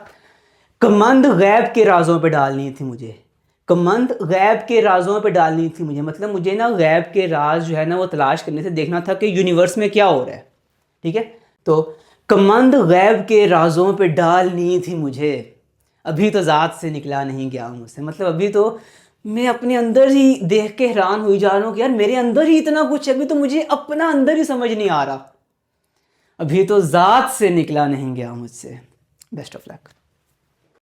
कमंद गैब के राज़ों पे डालनी थी मुझे, कमंद गैब के राज़ों पे डालनी थी मुझे, मतलब मुझे ना गैब के राज जो है ना वो तलाश करने से देखना था कि यूनिवर्स में क्या हो रहा है, ठीक है। तो कमंद गैब के राज़ों पे डालनी थी मुझे, अभी तो ज़ात से निकला नहीं गया मुझसे, मतलब अभी तो मैं अपने अंदर ही देख के हैरान हुई जा रहा हूँ कि यार मेरे अंदर ही इतना कुछ है, अभी तो मुझे अपना अंदर ही समझ नहीं आ रहा, अभी तो ज़ात से निकला नहीं गया मुझसे। Best of luck.